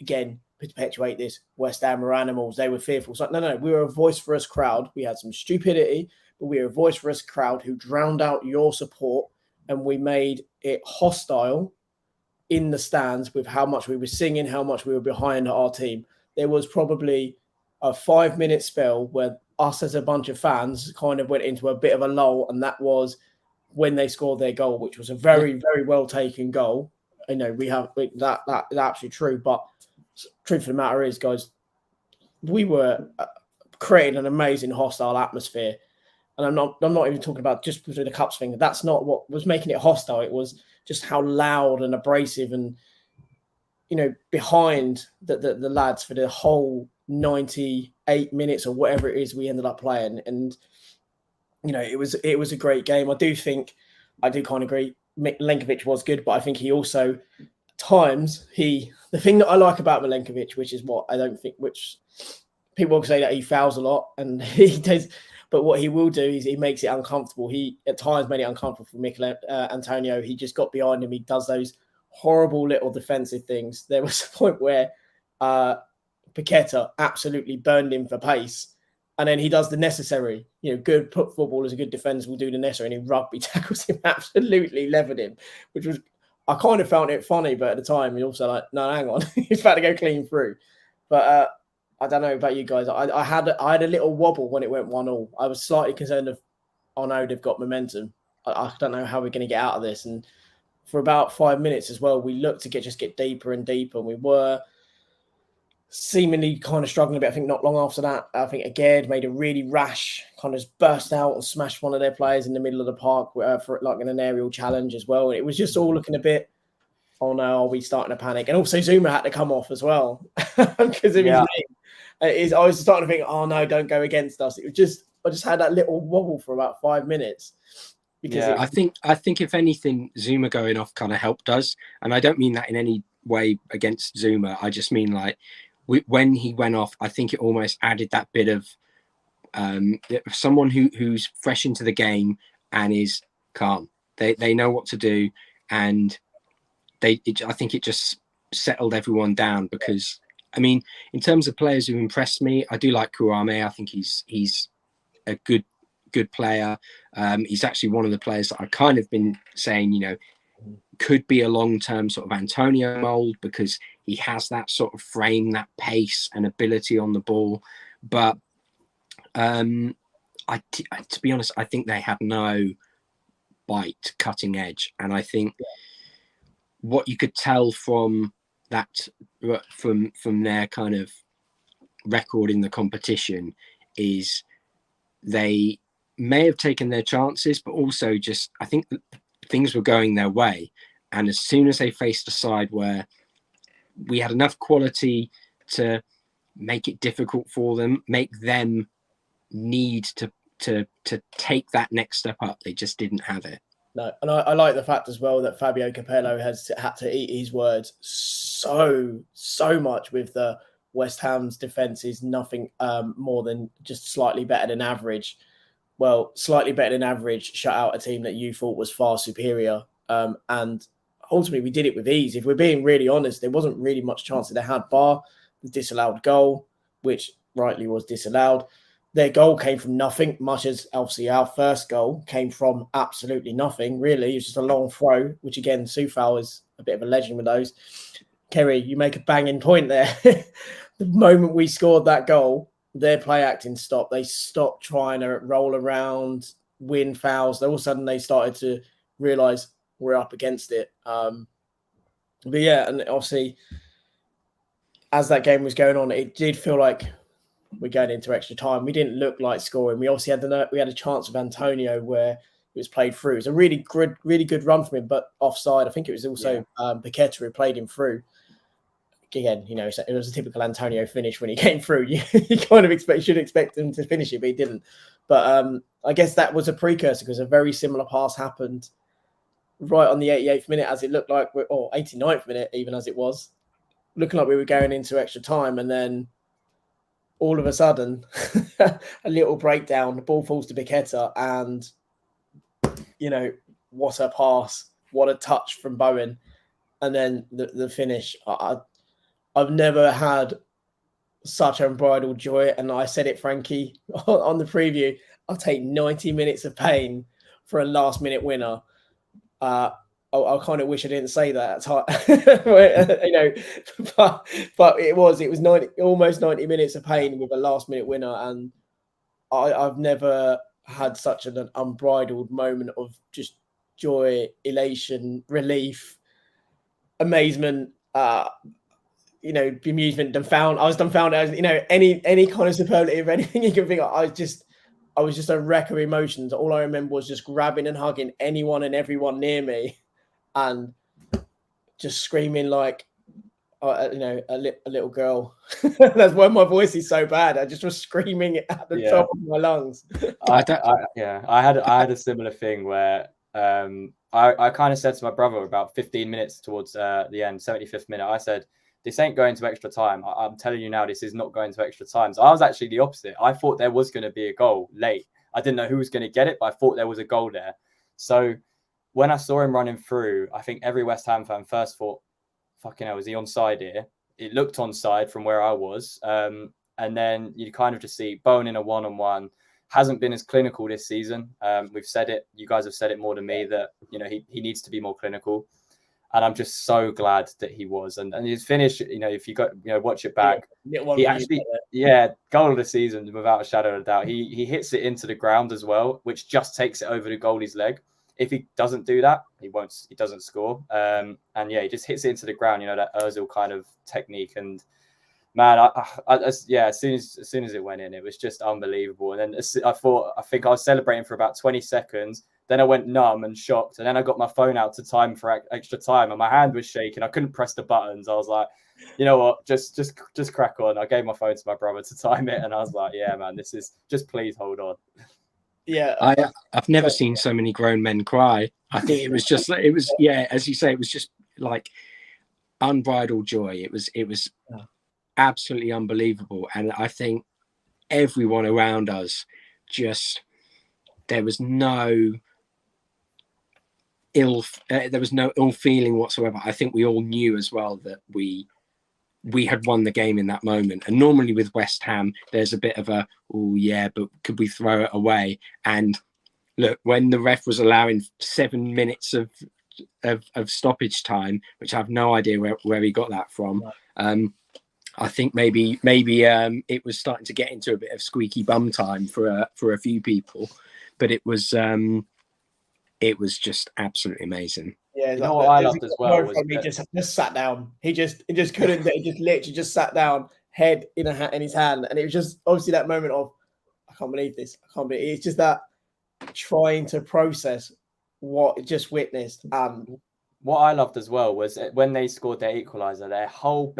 again, perpetuate this West Ham were animals. They were fearful. So no, we were a voice for us crowd. We had some stupidity, but we were a voice for us crowd who drowned out your support, and we made it hostile in the stands with how much we were singing, how much we were behind our team. There was probably a 5-minute spell where us as a bunch of fans kind of went into a bit of a lull, and that was when they scored their goal, which was a very, very well taken goal. You know, that is absolutely true. But truth of the matter is, guys, we were creating an amazing hostile atmosphere. And I'm not even talking about just the Cups thing. That's not what was making it hostile. It was just how loud and abrasive and, you know, behind the lads for the whole 98 minutes or whatever it is we ended up playing. And, you know, it was a great game. I do kind of agree. Milenkovic was good, but I think he also, at times, the thing that I like about Milenkovic, which is what I don't think, which people will say that he fouls a lot, and he does. But what he will do is he makes it uncomfortable. He at times made it uncomfortable for Antonio. He just got behind him. He does those horrible little defensive things. There was a point where Paqueta absolutely burned him for pace. And then he does the necessary. You know, good footballers and good defenders will do the necessary. And he rugby tackles him, absolutely levered him, which was, I kind of found it funny. But at the time, he also like, no, hang on. He's about to go clean through. But I don't know about you guys. I had a little wobble when it went 1-1. I was slightly concerned of, oh no, they've got momentum. I don't know how we're going to get out of this. And for about 5 minutes as well, we looked to get deeper and deeper. And we were seemingly kind of struggling a bit. I think not long after that, I think again made a really rash, kind of burst out and smashed one of their players in the middle of the park for like an aerial challenge as well. And it was just all looking a bit, oh no, are we starting to panic? And also Zuma had to come off as well because of his name. I was starting to think, oh no, don't go against us. It was just, I just had that little wobble for about 5 minutes. Because I think if anything, Zuma going off kind of helped us. And I don't mean that in any way against Zuma. I just mean like when he went off, I think it almost added that bit of someone who's fresh into the game and is calm. They know what to do, and I think it just settled everyone down. Because I mean, in terms of players who impressed me, I do like Kouame. I think he's a good player. He's actually one of the players that I've kind of been saying, you know, could be a long-term sort of Antonio mold, because he has that sort of frame, that pace and ability on the ball. But to be honest, I think they had no bite, cutting edge. And I think what you could tell from that, from their kind of record in the competition, is they may have taken their chances, but also just, I think things were going their way. And as soon as they faced a side where we had enough quality to make it difficult for them, make them need to take that next step up, they just didn't have it. No, and I like the fact as well that Fabio Capello has had to eat his words so much with the West Ham's defence is nothing more than just slightly better than average. Well, slightly better than average shut out a team that you thought was far superior. And ultimately, we did it with ease. If we're being really honest, there wasn't really much chance that they had, bar the disallowed goal, which rightly was disallowed. Their goal came from nothing, much as obviously our first goal came from absolutely nothing, really. It was just a long throw, which again, Soufal is a bit of a legend with those. Kerry, you make a banging point there. The moment we scored that goal, their play acting stopped. They stopped trying to roll around, win fouls. All of a sudden, they started to realise we're up against it. But yeah, and obviously, as that game was going on, it did feel like we're going into extra time. We didn't look like scoring. We obviously had a chance of Antonio where was played through. It was a really good run from him, but offside. I think it was also Paqueta who played him through. Again, you know, it was a typical Antonio finish when he came through. You kind of should expect him to finish it, but he didn't. But I guess that was a precursor because a very similar pass happened right on the 88th minute, as it looked like, or 89th minute, even as it was, looking like we were going into extra time. And then all of a sudden, a little breakdown, the ball falls to Paqueta, and, you know, what a pass, what a touch from Bowen. And then the finish. I've never had such unbridled joy. And I said it, Frankie, on the preview, I'll take 90 minutes of pain for a last-minute winner. I kind of wish I didn't say that at time, you know, but it was almost 90 minutes of pain with a last-minute winner. And I've never had such an unbridled moment of just joy, elation, relief, amazement, you know, bemusement, dumbfounded. I was dumbfounded. You know, any kind of superlative, anything you can think of. I was just a wreck of emotions. All I remember was just grabbing and hugging anyone and everyone near me, and just screaming like, you know, a little girl. That's why my voice is so bad. I just was screaming at the top of my lungs. I had a similar thing where I kind of said to my brother about 15 minutes towards the end, 75th minute, I said, this ain't going to extra time. I'm telling you now, this is not going to extra time. So I was actually the opposite. I thought there was going to be a goal late. I didn't know who was going to get it, but I thought there was a goal there. So when I saw him running through, I think every West Ham fan first thought, fucking hell, is he onside here? It looked onside from where I was. And then you kind of just see Bowen in a one-on-one. Hasn't been as clinical this season. We've said it. You guys have said it more than me that, you know, he needs to be more clinical. And I'm just so glad that he was. And his finish, you know, if you got, you know, watch it back, he actually, goal of the season without a shadow of a doubt. He hits it into the ground as well, which just takes it over the goalie's leg. If he doesn't do that, he doesn't score. And he just hits it into the ground, you know, that Ozil kind of technique. And man, as soon as it went in, it was just unbelievable. And then I think I was celebrating for about 20 seconds. Then I went numb and shocked. And then I got my phone out to time for extra time, and my hand was shaking. I couldn't press the buttons. I was like, you know what, just crack on. I gave my phone to my brother to time it, and I was like, yeah, man, this is just, please hold on. Yeah, I've never seen so many grown men cry. I think it was as you say, it was just like unbridled joy. It was absolutely unbelievable. And I think everyone around us there was no ill feeling whatsoever. I think we all knew as well that we had won the game in that moment. And normally with West Ham, there's a bit of a, oh yeah, but could we throw it away? And look, when the ref was allowing 7 minutes of stoppage time, which I have no idea where he got that from. I think maybe it was starting to get into a bit of squeaky bum time for a few people, but it was just absolutely amazing. Yeah, you know what I loved as well was he just sat down. He just couldn't. He just literally just sat down, head in his hand, and it was just obviously that moment of, I can't believe this. I can't believe it. It's just that trying to process what it just witnessed. What I loved as well was when they scored their equaliser, their whole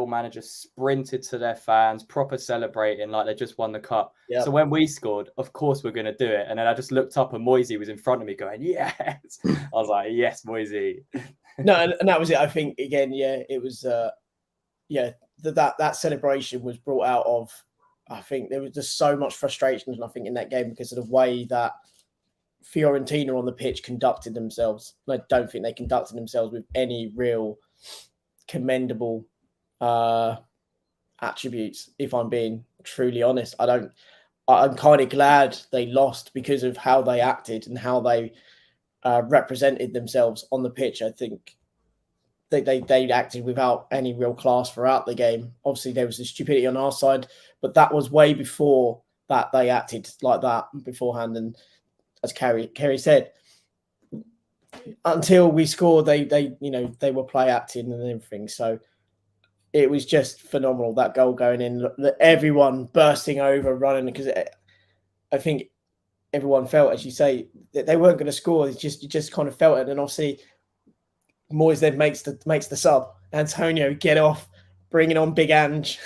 manager sprinted to their fans, proper celebrating like they just won the cup. Yep. So when we scored, of course we're going to do it. And then I just looked up and Moisey was in front of me going, yes. I was like, yes, Moisey. No, and that was it. I think, again, it was, that celebration was brought out of, I think there was just so much frustration, I think, in that game because of the way that Fiorentina on the pitch conducted themselves. I don't think they conducted themselves with any real commendable attributes, if I'm being truly honest. I'm kind of glad they lost because of how they acted and how they represented themselves on the pitch. I think they acted without any real class throughout the game. Obviously, there was the stupidity on our side, but that was way before that they acted like that beforehand. And as Kerry said, until we scored, they were play acting and everything. So it was just phenomenal, that goal going in, everyone bursting over, running, because I think everyone felt, as you say, that they weren't going to score. You just kind of felt it. And obviously, Moyes then makes the sub. Antonio, get off, bringing on Big Ange.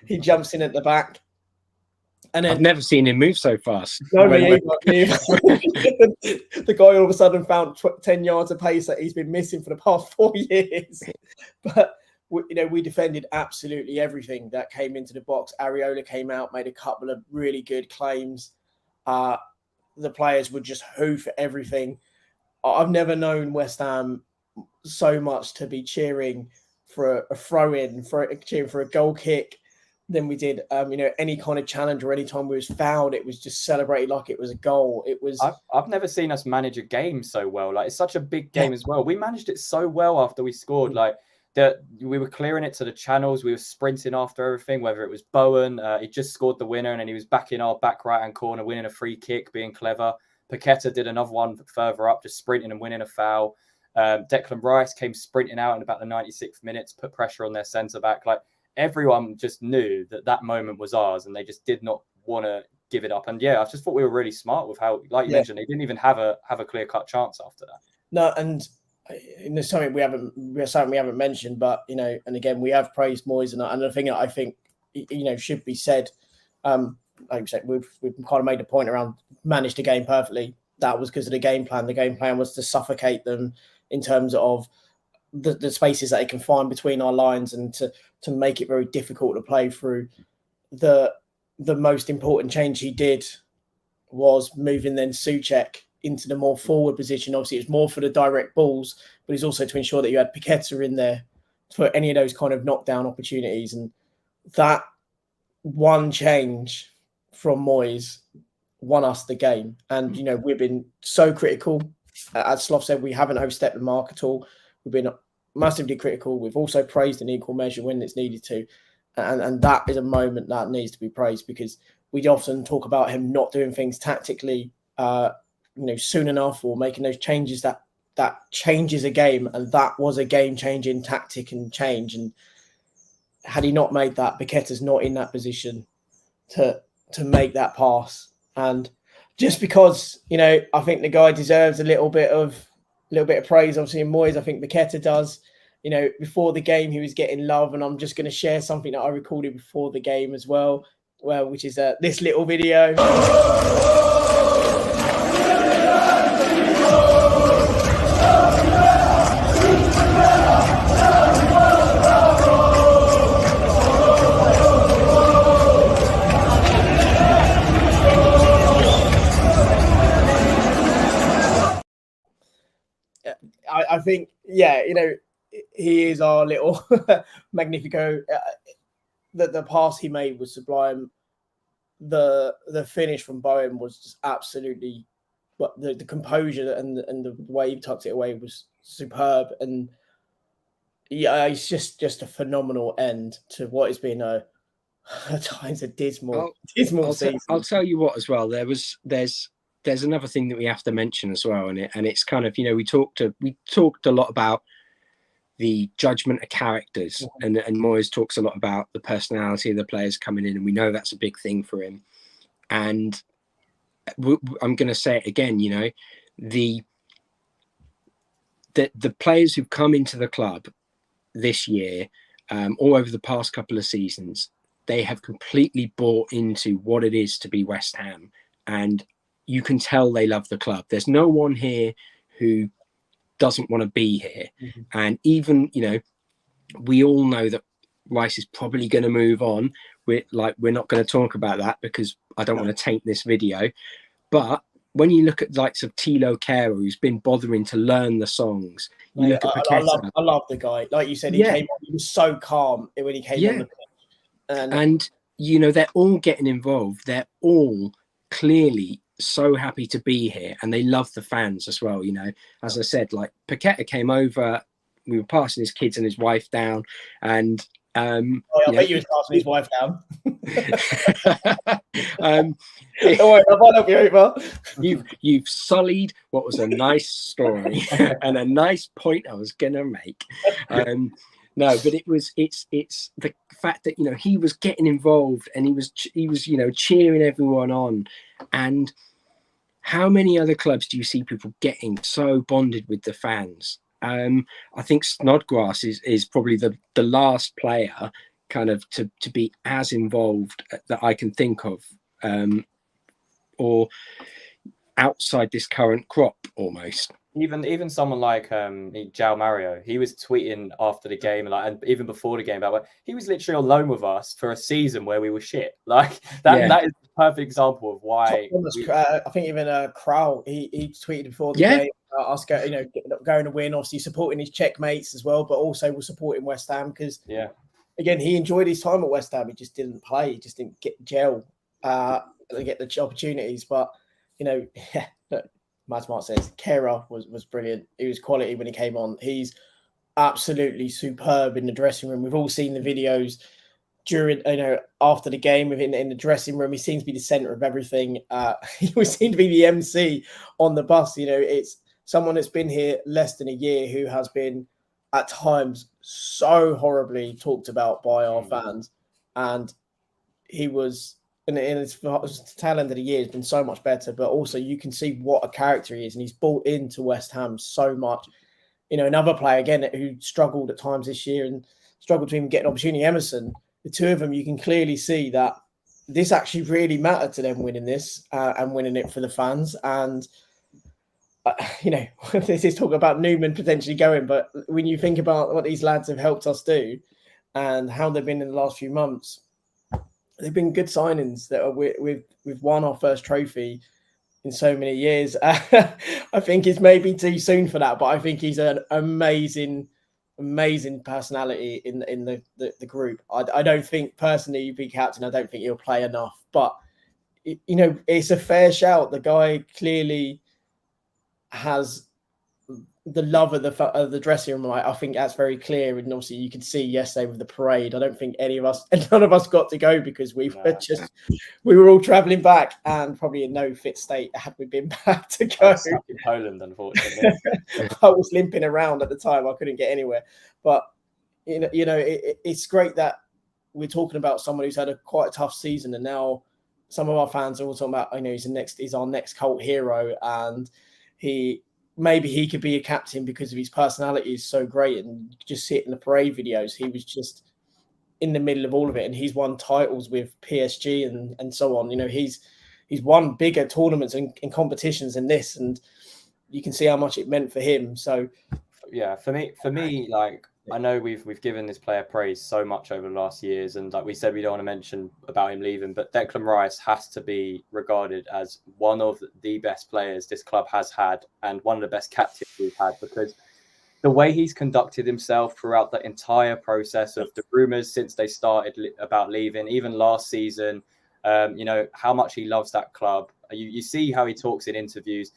He jumps in at the back. And then, I've never seen him move so fast. No, me either. The guy all of a sudden found 10 yards of pace that he's been missing for the past 4 years. But we defended absolutely everything that came into the box. Areola came out, made a couple of really good claims. The players would just hoof at everything. I've never known West Ham so much to be cheering for a throw-in, cheering for a goal kick, than we did, any kind of challenge or any time we was fouled, it was just celebrated like it was a goal. It was. I've never seen us manage a game so well. Like, it's such a big game as well. We managed it so well after we scored. Like, we were clearing it to the channels. We were sprinting after everything. Whether it was Bowen, he just scored the winner, and then he was back in our back right hand corner, winning a free kick, being clever. Paqueta did another one further up, just sprinting and winning a foul. Declan Rice came sprinting out in about the 96th minutes, put pressure on their centre back. Like, everyone just knew that moment was ours, and they just did not want to give it up. And I just thought we were really smart with how, like you mentioned, they didn't even have a clear-cut chance after that. No, and there's something we haven't mentioned, but and again, we have praised Moyes, and the thing that I think should be said, like I said, we've kind of made a point around managed the game perfectly. That was because of the game plan. The game plan was to suffocate them in terms of the spaces that they can find between our lines, and to make it very difficult to play through. The most important change he did was moving then Souček into the more forward position. Obviously, it was more for the direct balls, but it's also to ensure that you had Paqueta in there for any of those kind of knockdown opportunities. And that one change from Moyes won us the game. And, we've been so critical. As Sloth said, we haven't overstepped the mark at all. We've been massively critical. We've also praised in equal measure when it's needed to. And that is a moment that needs to be praised, because we often talk about him not doing things tactically, soon enough, or making those changes that changes a game. And that was a game-changing tactic and change. And had he not made that, Paqueta's not in that position to make that pass. And just because, I think the guy deserves a little bit of praise, obviously, in Moyes, I think Paqueta does. Before the game, he was getting love, and I'm just going to share something that I recorded before the game as well, which is this little video. I think, he is our little Magnifico. The pass he made was sublime. The finish from Bowen was just absolutely, the composure and the way he tucked it away was superb. And it's just a phenomenal end to what has been at times a dismal season. I'll tell you what as well. There's another thing that we have to mention as well, and it's kind of, we talked a lot about the judgment of characters, and Moyes talks a lot about the personality of the players coming in, and we know that's a big thing for him. And I'm going to say it again, the players who've come into the club this year, all over the past couple of seasons, they have completely bought into what it is to be West Ham, and you can tell they love the club. There's no one here who doesn't want to be here. Mm-hmm. And even, we all know that Rice is probably going to move on. We're not going to talk about that because I don't want to taint this video. But when you look at the likes of Tilo Kehrer, who's been bothering to learn the songs, you look at Paqueta. I love the guy. Like you said, he was so calm when he came on the pitch. And they're all getting involved. They're all clearly so happy to be here, and they love the fans as well. As I said, like Paqueta came over, we were passing his kids and his wife down, and I bet you was passing his wife down. Don't worry, I'll help you over. You've sullied what was a nice story and a nice point I was gonna make. No, but it's the fact that he was getting involved, and he was cheering everyone on, and how many other clubs do you see people getting so bonded with the fans? I think Snodgrass is probably the last player kind of to be as involved that I can think of, or outside this current crop almost. Even someone like João Mario, he was tweeting after the game, and even before the game, about he was literally on loan with us for a season where we were shit. Like that, that is a perfect example of why. I think even Krau, he tweeted before the game, us going to win, obviously supporting his Czech mates as well, but also was supporting West Ham because again, he enjoyed his time at West Ham. He just didn't play, he just didn't get get the opportunities. But Mad Smart says Kera was brilliant. He was quality when he came on. He's absolutely superb in the dressing room. We've all seen the videos during, after the game in the dressing room. He seems to be the center of everything. He was seen to be the MC on the bus. It's someone that's been here less than a year who has been at times so horribly talked about by our fans, and he was. In his tail end of the year, has been so much better, but also you can see what a character he is, and he's bought into West Ham so much. Another player again who struggled at times this year and struggled to even get an opportunity, Emerson. The two of them, you can clearly see that this actually really mattered to them winning this and winning it for the fans. And this is talk about Newman potentially going, but when you think about what these lads have helped us do and how they've been in the last few months. They've been good signings that we've won our first trophy in so many years. I think it's maybe too soon for that, but I think he's an amazing personality in the group. I don't think personally he'd be captain. I don't think he'll play enough, but it's a fair shout. The guy clearly has the love of the dressing room. I think that's very clear, and obviously you could see yesterday with the parade. I don't think none of us got to go because we were all travelling back and probably in no fit state had we been back to go. I was stuck in Poland, unfortunately. I was limping around at the time. I couldn't get anywhere. But it's great that we're talking about someone who's had quite a tough season, and now some of our fans are all talking about, he's our next cult hero, and maybe he could be a captain because of his personality is so great. And just see it in the parade videos. He was just in the middle of all of it, and he's won titles with PSG and so on. He's won bigger tournaments and competitions than this, and you can see how much it meant for him. So, yeah, for me, like I know we've given this player praise so much over the last years, and like we said, we don't want to mention about him leaving, but Declan Rice has to be regarded as one of the best players this club has had, and one of the best captains we've had, because the way he's conducted himself throughout the entire process of the rumours since they started about leaving, even last season, how much he loves that club. You see how he talks in interviews.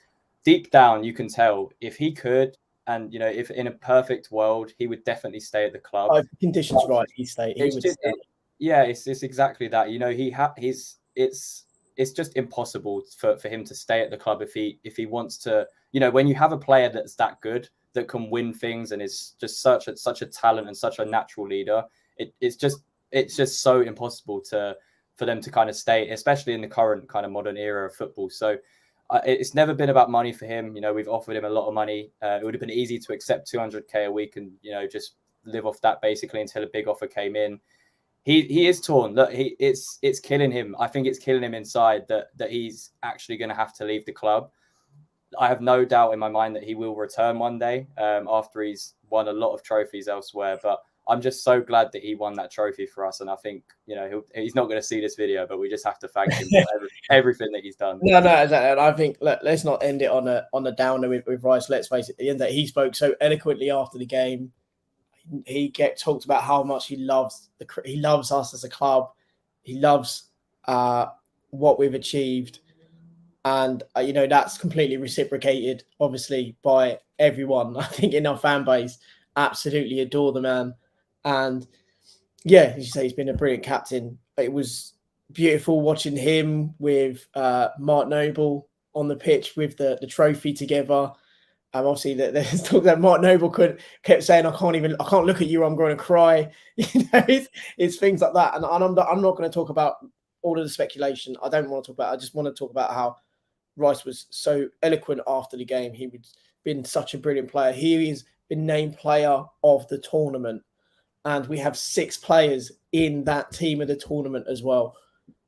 Deep down, you can tell if he could. And if in a perfect world, he would definitely stay at the club. If the conditions right, he'd stay. It's exactly that. It's just impossible for him to stay at the club if he wants to. When you have a player that's that good, that can win things, and is just such a talent and such a natural leader, it's just so impossible for them to kind of stay, especially in the current kind of modern era of football. So. It's never been about money for him. We've offered him a lot of money. It would have been easy to accept 200k a week and just live off that basically until a big offer came in. He is torn. Look, it's killing him. I think it's killing him inside that he's actually going to have to leave the club. I have no doubt in my mind that he will return one day after he's won a lot of trophies elsewhere. But I'm just so glad that he won that trophy for us. And I think, he's not going to see this video, but we just have to thank him for everything that he's done. No, exactly. And I think, let's not end it on a downer with Rice. Let's face it, at the end that he spoke so eloquently after the game. He talked about how much he loves us as a club. He loves what we've achieved. And, that's completely reciprocated, obviously, by everyone. I think in our fan base, absolutely adore the man. And yeah, as you say, he's been a brilliant captain. It was beautiful watching him with Mark Noble on the pitch with the trophy together. Obviously, there's talk that Mark Noble kept saying, "I can't look at you. I'm going to cry." It's things like that. And I'm not going to talk about all of the speculation. I don't want to talk about. I just want to talk about how Rice was so eloquent after the game. He was been such a brilliant player. He has been named player of the tournament. And we have 6 players in that team of the tournament as well.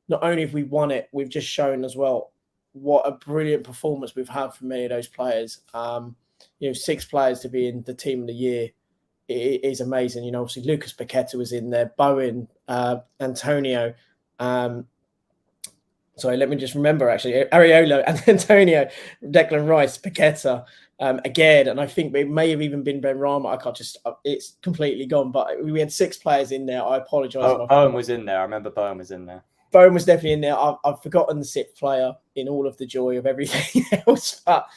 Not only have we won it, we've just shown as well what a brilliant performance we've had from many of those players. 6 players to be in the team of the year is amazing. Obviously Lucas Paqueta was in there, Bowen, Antonio. Sorry, let me just remember actually. Areola and Antonio, Declan Rice, Paqueta. Again, and I think it may have even been Benrahma. It's completely gone. But we had 6 players in there. I apologise. Bowen was in there. I remember Bowen was in there. Bowen was definitely in there. I've forgotten the 6th player in all of the joy of everything else. But,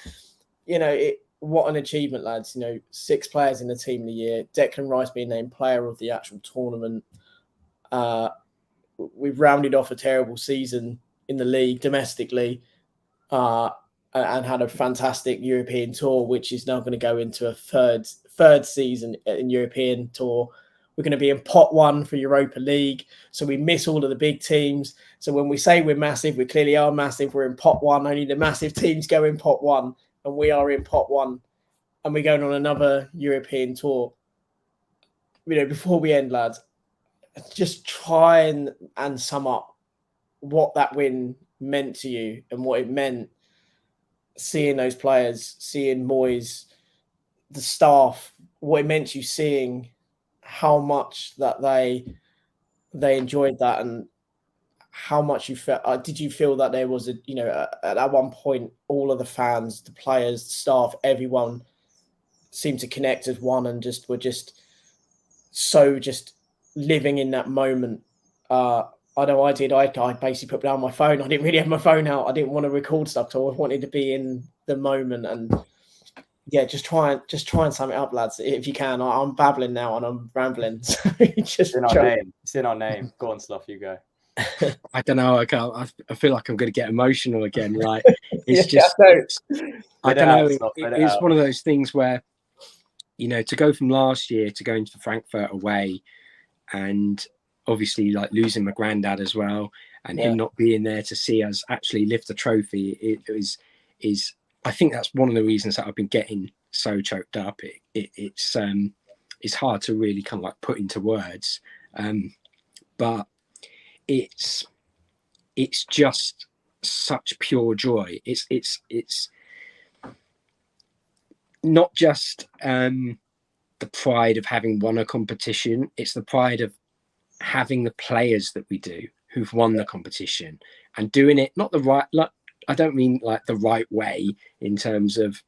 what an achievement, lads. 6 players in the team of the year. Declan Rice being named player of the actual tournament. We've rounded off a terrible season in the league domestically. And had a fantastic European tour, which is now going to go into a third season in European tour. We're going to be in pot 1 for Europa League. So we miss all of the big teams. So when we say we're massive, we clearly are massive. We're in pot 1. Only the massive teams go in pot 1. And we are in pot 1. And we're going on another European tour. Before we end, lads, just try and sum up what that win meant to you and what it meant. Seeing those players, seeing Moyes, the staff, what it meant to you, seeing how much that they enjoyed that and how much you felt. Did you feel that there was at one point all of the fans, the players, the staff, everyone seemed to connect as one and were living in that moment. I know I did. I basically put down my phone. I didn't really have my phone out. I didn't want to record stuff, so I wanted to be in the moment. And just try and sum it up, lads, if you can. I'm babbling now and I'm rambling. So it's in our name. It's in our name. Go on, Slough, you go. I don't know. I feel like I'm going to get emotional again. Like it's I don't know. It's one of those things where to go from last year to going to Frankfurt away, and obviously like losing my granddad as well, and him not being there to see us actually lift the trophy. Is I think that's one of the reasons that I've been getting so choked up. It's hard to really kind of like put into words, but it's just such pure joy. It's not just the pride of having won a competition. It's the pride of having the players that we do who've won the competition and doing it not the right, like I don't mean like the right way in terms of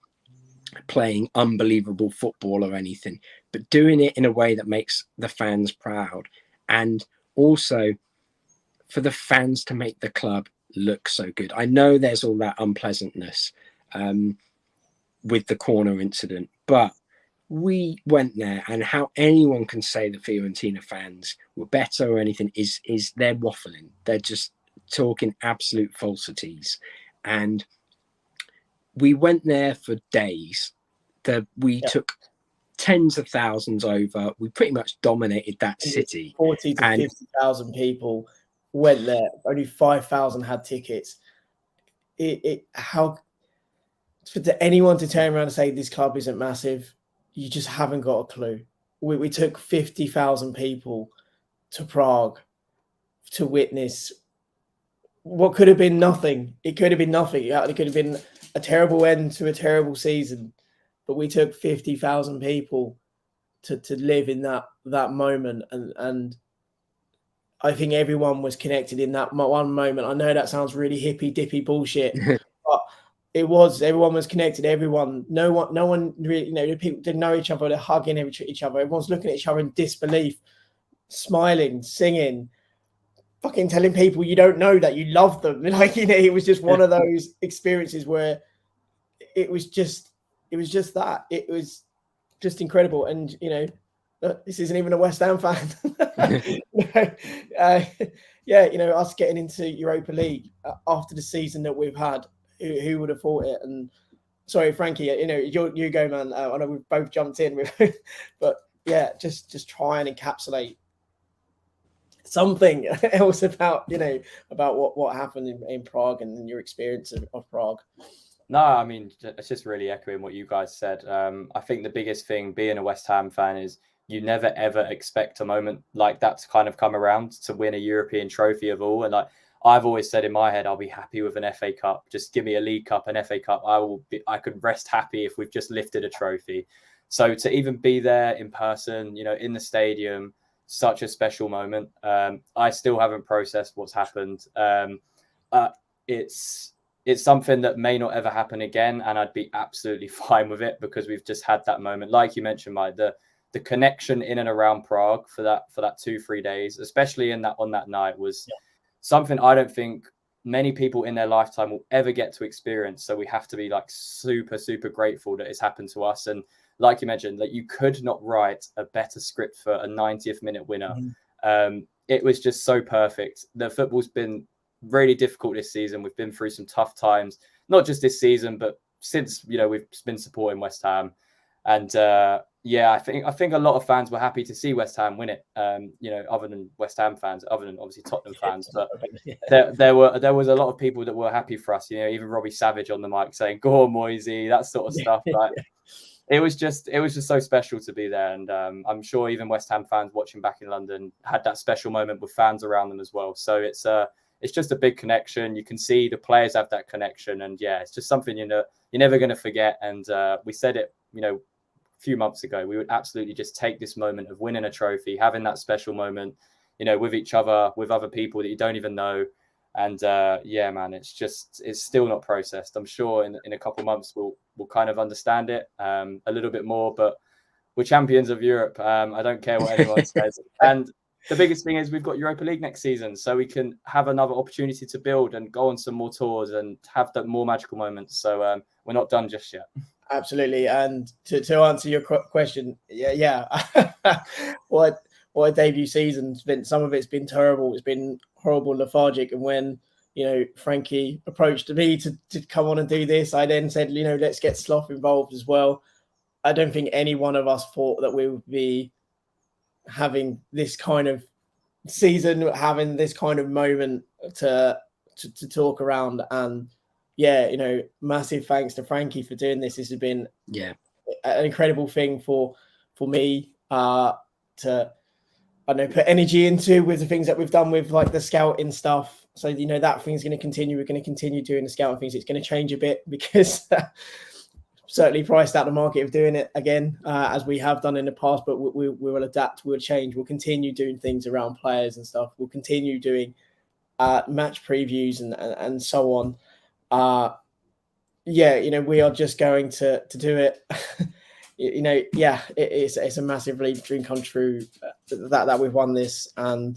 playing unbelievable football or anything, but doing it in a way that makes the fans proud, and also for the fans to make the club look so good. I know there's all that unpleasantness with the corner incident, but we went there, and how anyone can say the Fiorentina fans were better or anything is they're waffling. They're just talking absolute falsities. And we went there for days. We took tens of thousands over. We pretty much dominated that city. 40 to 50,000 people went there. Only 5,000 had tickets. How for anyone to turn around and say this club isn't massive, you just haven't got a clue. We took 50,000 people to Prague to witness what could have been nothing. It could have been nothing. It could have been a terrible end to a terrible season. But we took 50,000 people to live in that moment. And I think everyone was connected in that one moment. I know that sounds really hippy dippy bullshit, but everyone was connected. No one really, the people didn't know each other. They're hugging each other. Everyone's looking at each other in disbelief, smiling, singing, fucking telling people you don't know that you love them. It was just one of those experiences where it was just that. It was just incredible. And, this isn't even a West Ham fan. Us getting into Europa League after the season that we've had, who would have thought it? And sorry, Frankie, you go, man. I know we've both jumped in, but yeah, just try and encapsulate something else about what happened in Prague and your experience of Prague. No, I mean, it's just really echoing what you guys said. I think the biggest thing being a West Ham fan is you never ever expect a moment like that to kind of come around to win a European trophy of all. And like I've always said in my head, I'll be happy with an FA Cup. Just give me a League Cup, an FA Cup. I could rest happy if we've just lifted a trophy. So to even be there in person, in the stadium, such a special moment. I still haven't processed what's happened. It's something that may not ever happen again, and I'd be absolutely fine with it because we've just had that moment. Like you mentioned, Mike, the connection in and around Prague for that 2-3 days, especially on that night, was something I don't think many people in their lifetime will ever get to experience. So we have to be like super, super grateful that it's happened to us. And like you mentioned, that you could not write a better script for a 90th minute winner. Mm-hmm. It was just so perfect. The football's been really difficult this season. We've been through some tough times, not just this season, but since we've been supporting West Ham. And I think a lot of fans were happy to see West Ham win it. Other than West Ham fans, other than obviously Tottenham fans, but there was a lot of people that were happy for us. Even Robbie Savage on the mic saying "Go on, Moisey," that sort of stuff. Like it was just so special to be there, and I'm sure even West Ham fans watching back in London had that special moment with fans around them as well. So it's just a big connection. You can see the players have that connection, and it's just something you're never going to forget. And we said it, a few months ago, we would absolutely just take this moment of winning a trophy, having that special moment, with each other, with other people that you don't even know. And man, it's still not processed. I'm sure in a couple of months we'll kind of understand it a little bit more. But we're champions of Europe. I don't care what anyone says. And the biggest thing is we've got Europa League next season, so we can have another opportunity to build and go on some more tours and have the more magical moments. So we're not done just yet. Absolutely. And to answer your question, what a debut season's been. Some of it's been terrible. It's been horrible, lethargic. And when Frankie approached me to come on and do this, I then said, let's get Sloth involved as well. I don't think any one of us thought that we would be having this kind of season, having this kind of moment to talk around. And massive thanks to Frankie for doing this. This has been an incredible thing for me to put energy into, with the things that we've done with like the scouting stuff. So that thing's going to continue. We're going to continue doing the scouting things. It's going to change a bit because certainly priced out the market of doing it again, as we have done in the past, but we will adapt, we'll change, we'll continue doing things around players and stuff. We'll continue doing match previews and so on. We are just going to do it. It's a massively dream come true that we've won this, and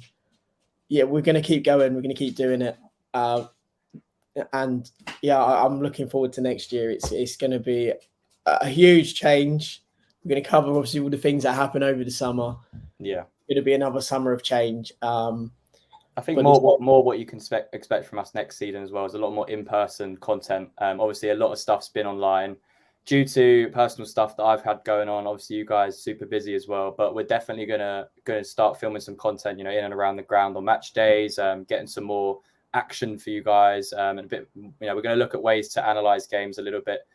we're going to keep going. We're going to keep doing it. I'm looking forward to next year. It's going to be a huge change. We're going to cover obviously all the things that happen over the summer. Yeah, it's going to be another summer of change. I think more what you can expect from us next season as well is a lot more in-person content. Obviously, a lot of stuff's been online due to personal stuff that I've had going on. Obviously, you guys super busy as well, but we're definitely gonna start filming some content, in and around the ground on match days, getting some more action for you guys, and a bit. We're going to look at ways to analyze games a little bit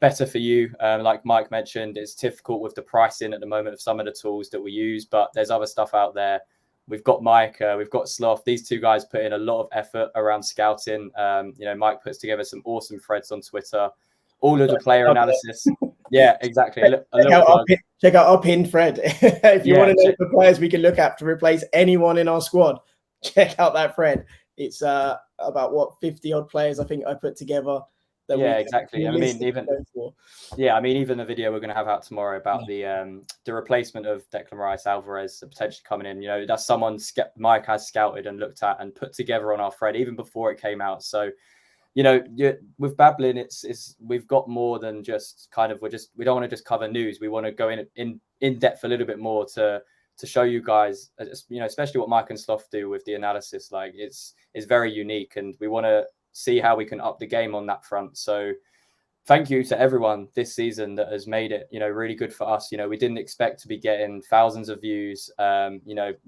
better for you. Like Mike mentioned, it's difficult with the pricing at the moment of some of the tools that we use, but there's other stuff out there. We've got Mike, we've got Sloth. These two guys put in a lot of effort around scouting. Mike puts together some awesome threads on Twitter. All of the player analysis. Yeah, exactly. Check out our pinned thread. If you want to know the players we can look at to replace anyone in our squad, check out that thread. It's about 50 odd players I think I put together. Exactly. Even the video we're going to have out tomorrow about the replacement of Declan Rice, Alvarez potentially coming in. That's someone Mike has scouted and looked at and put together on our thread even before it came out. So, with Babbling, it's we've got more than just kind of we don't want to just cover news. We want to go in depth a little bit more to show you guys, especially what Mike and Sloth do with the analysis. Like it's very unique, and we want to see how we can up the game on that front. So thank you to everyone this season that has made it, really good for us. We didn't expect to be getting thousands of views,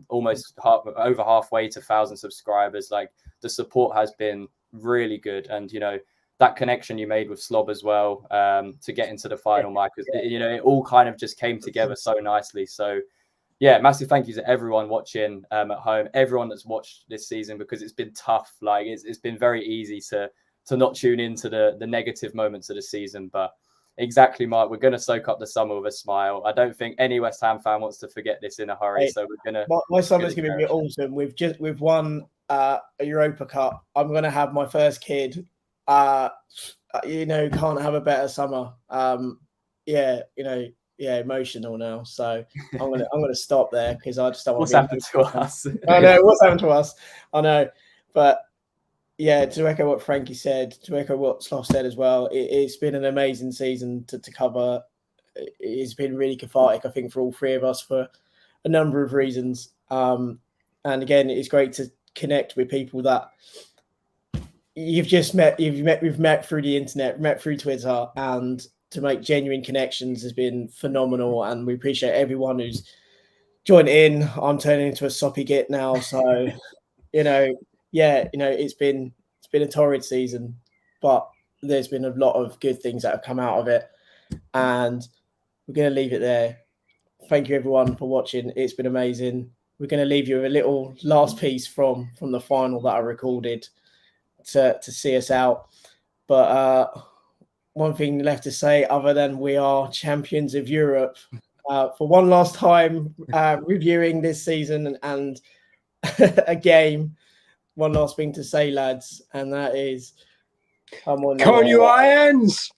almost over halfway to 1,000 subscribers. Like, the support has been really good. And, that connection you made with Slob as well, to get into the final, Mike, it all kind of just came together so nicely. So, yeah, massive thank you to everyone watching at home, everyone that's watched this season, because it's been tough. Like, it's been very easy to not tune into the negative moments of the season. But exactly, Mark, we're going to soak up the summer with a smile. I don't think any West Ham fan wants to forget this in a hurry. So we're going to... My summer's going to be awesome. We've won a Europa Cup. I'm going to have my first kid. Can't have a better summer. Emotional now. So I'm gonna stop there, because I just don't want what's happened to us. I know what's happened to us. I know, but yeah, to echo what Frankie said, to echo what Sloth said as well, it's been an amazing season to cover. It's been really cathartic, I think, for all three of us for a number of reasons. And again, it's great to connect with people that we've met through the internet, met through Twitter, and to make genuine connections has been phenomenal. And we appreciate everyone who's joined in. I'm turning into a soppy git now, so it's been a torrid season, but there's been a lot of good things that have come out of it, and we're going to leave it there. Thank you everyone for watching. It's been amazing. We're going to leave you with a little last piece from the final that I recorded to see us out. But one thing left to say, other than we are champions of Europe, for one last time, reviewing this season and a game. One last thing to say, lads, and that is, come on, you Irons!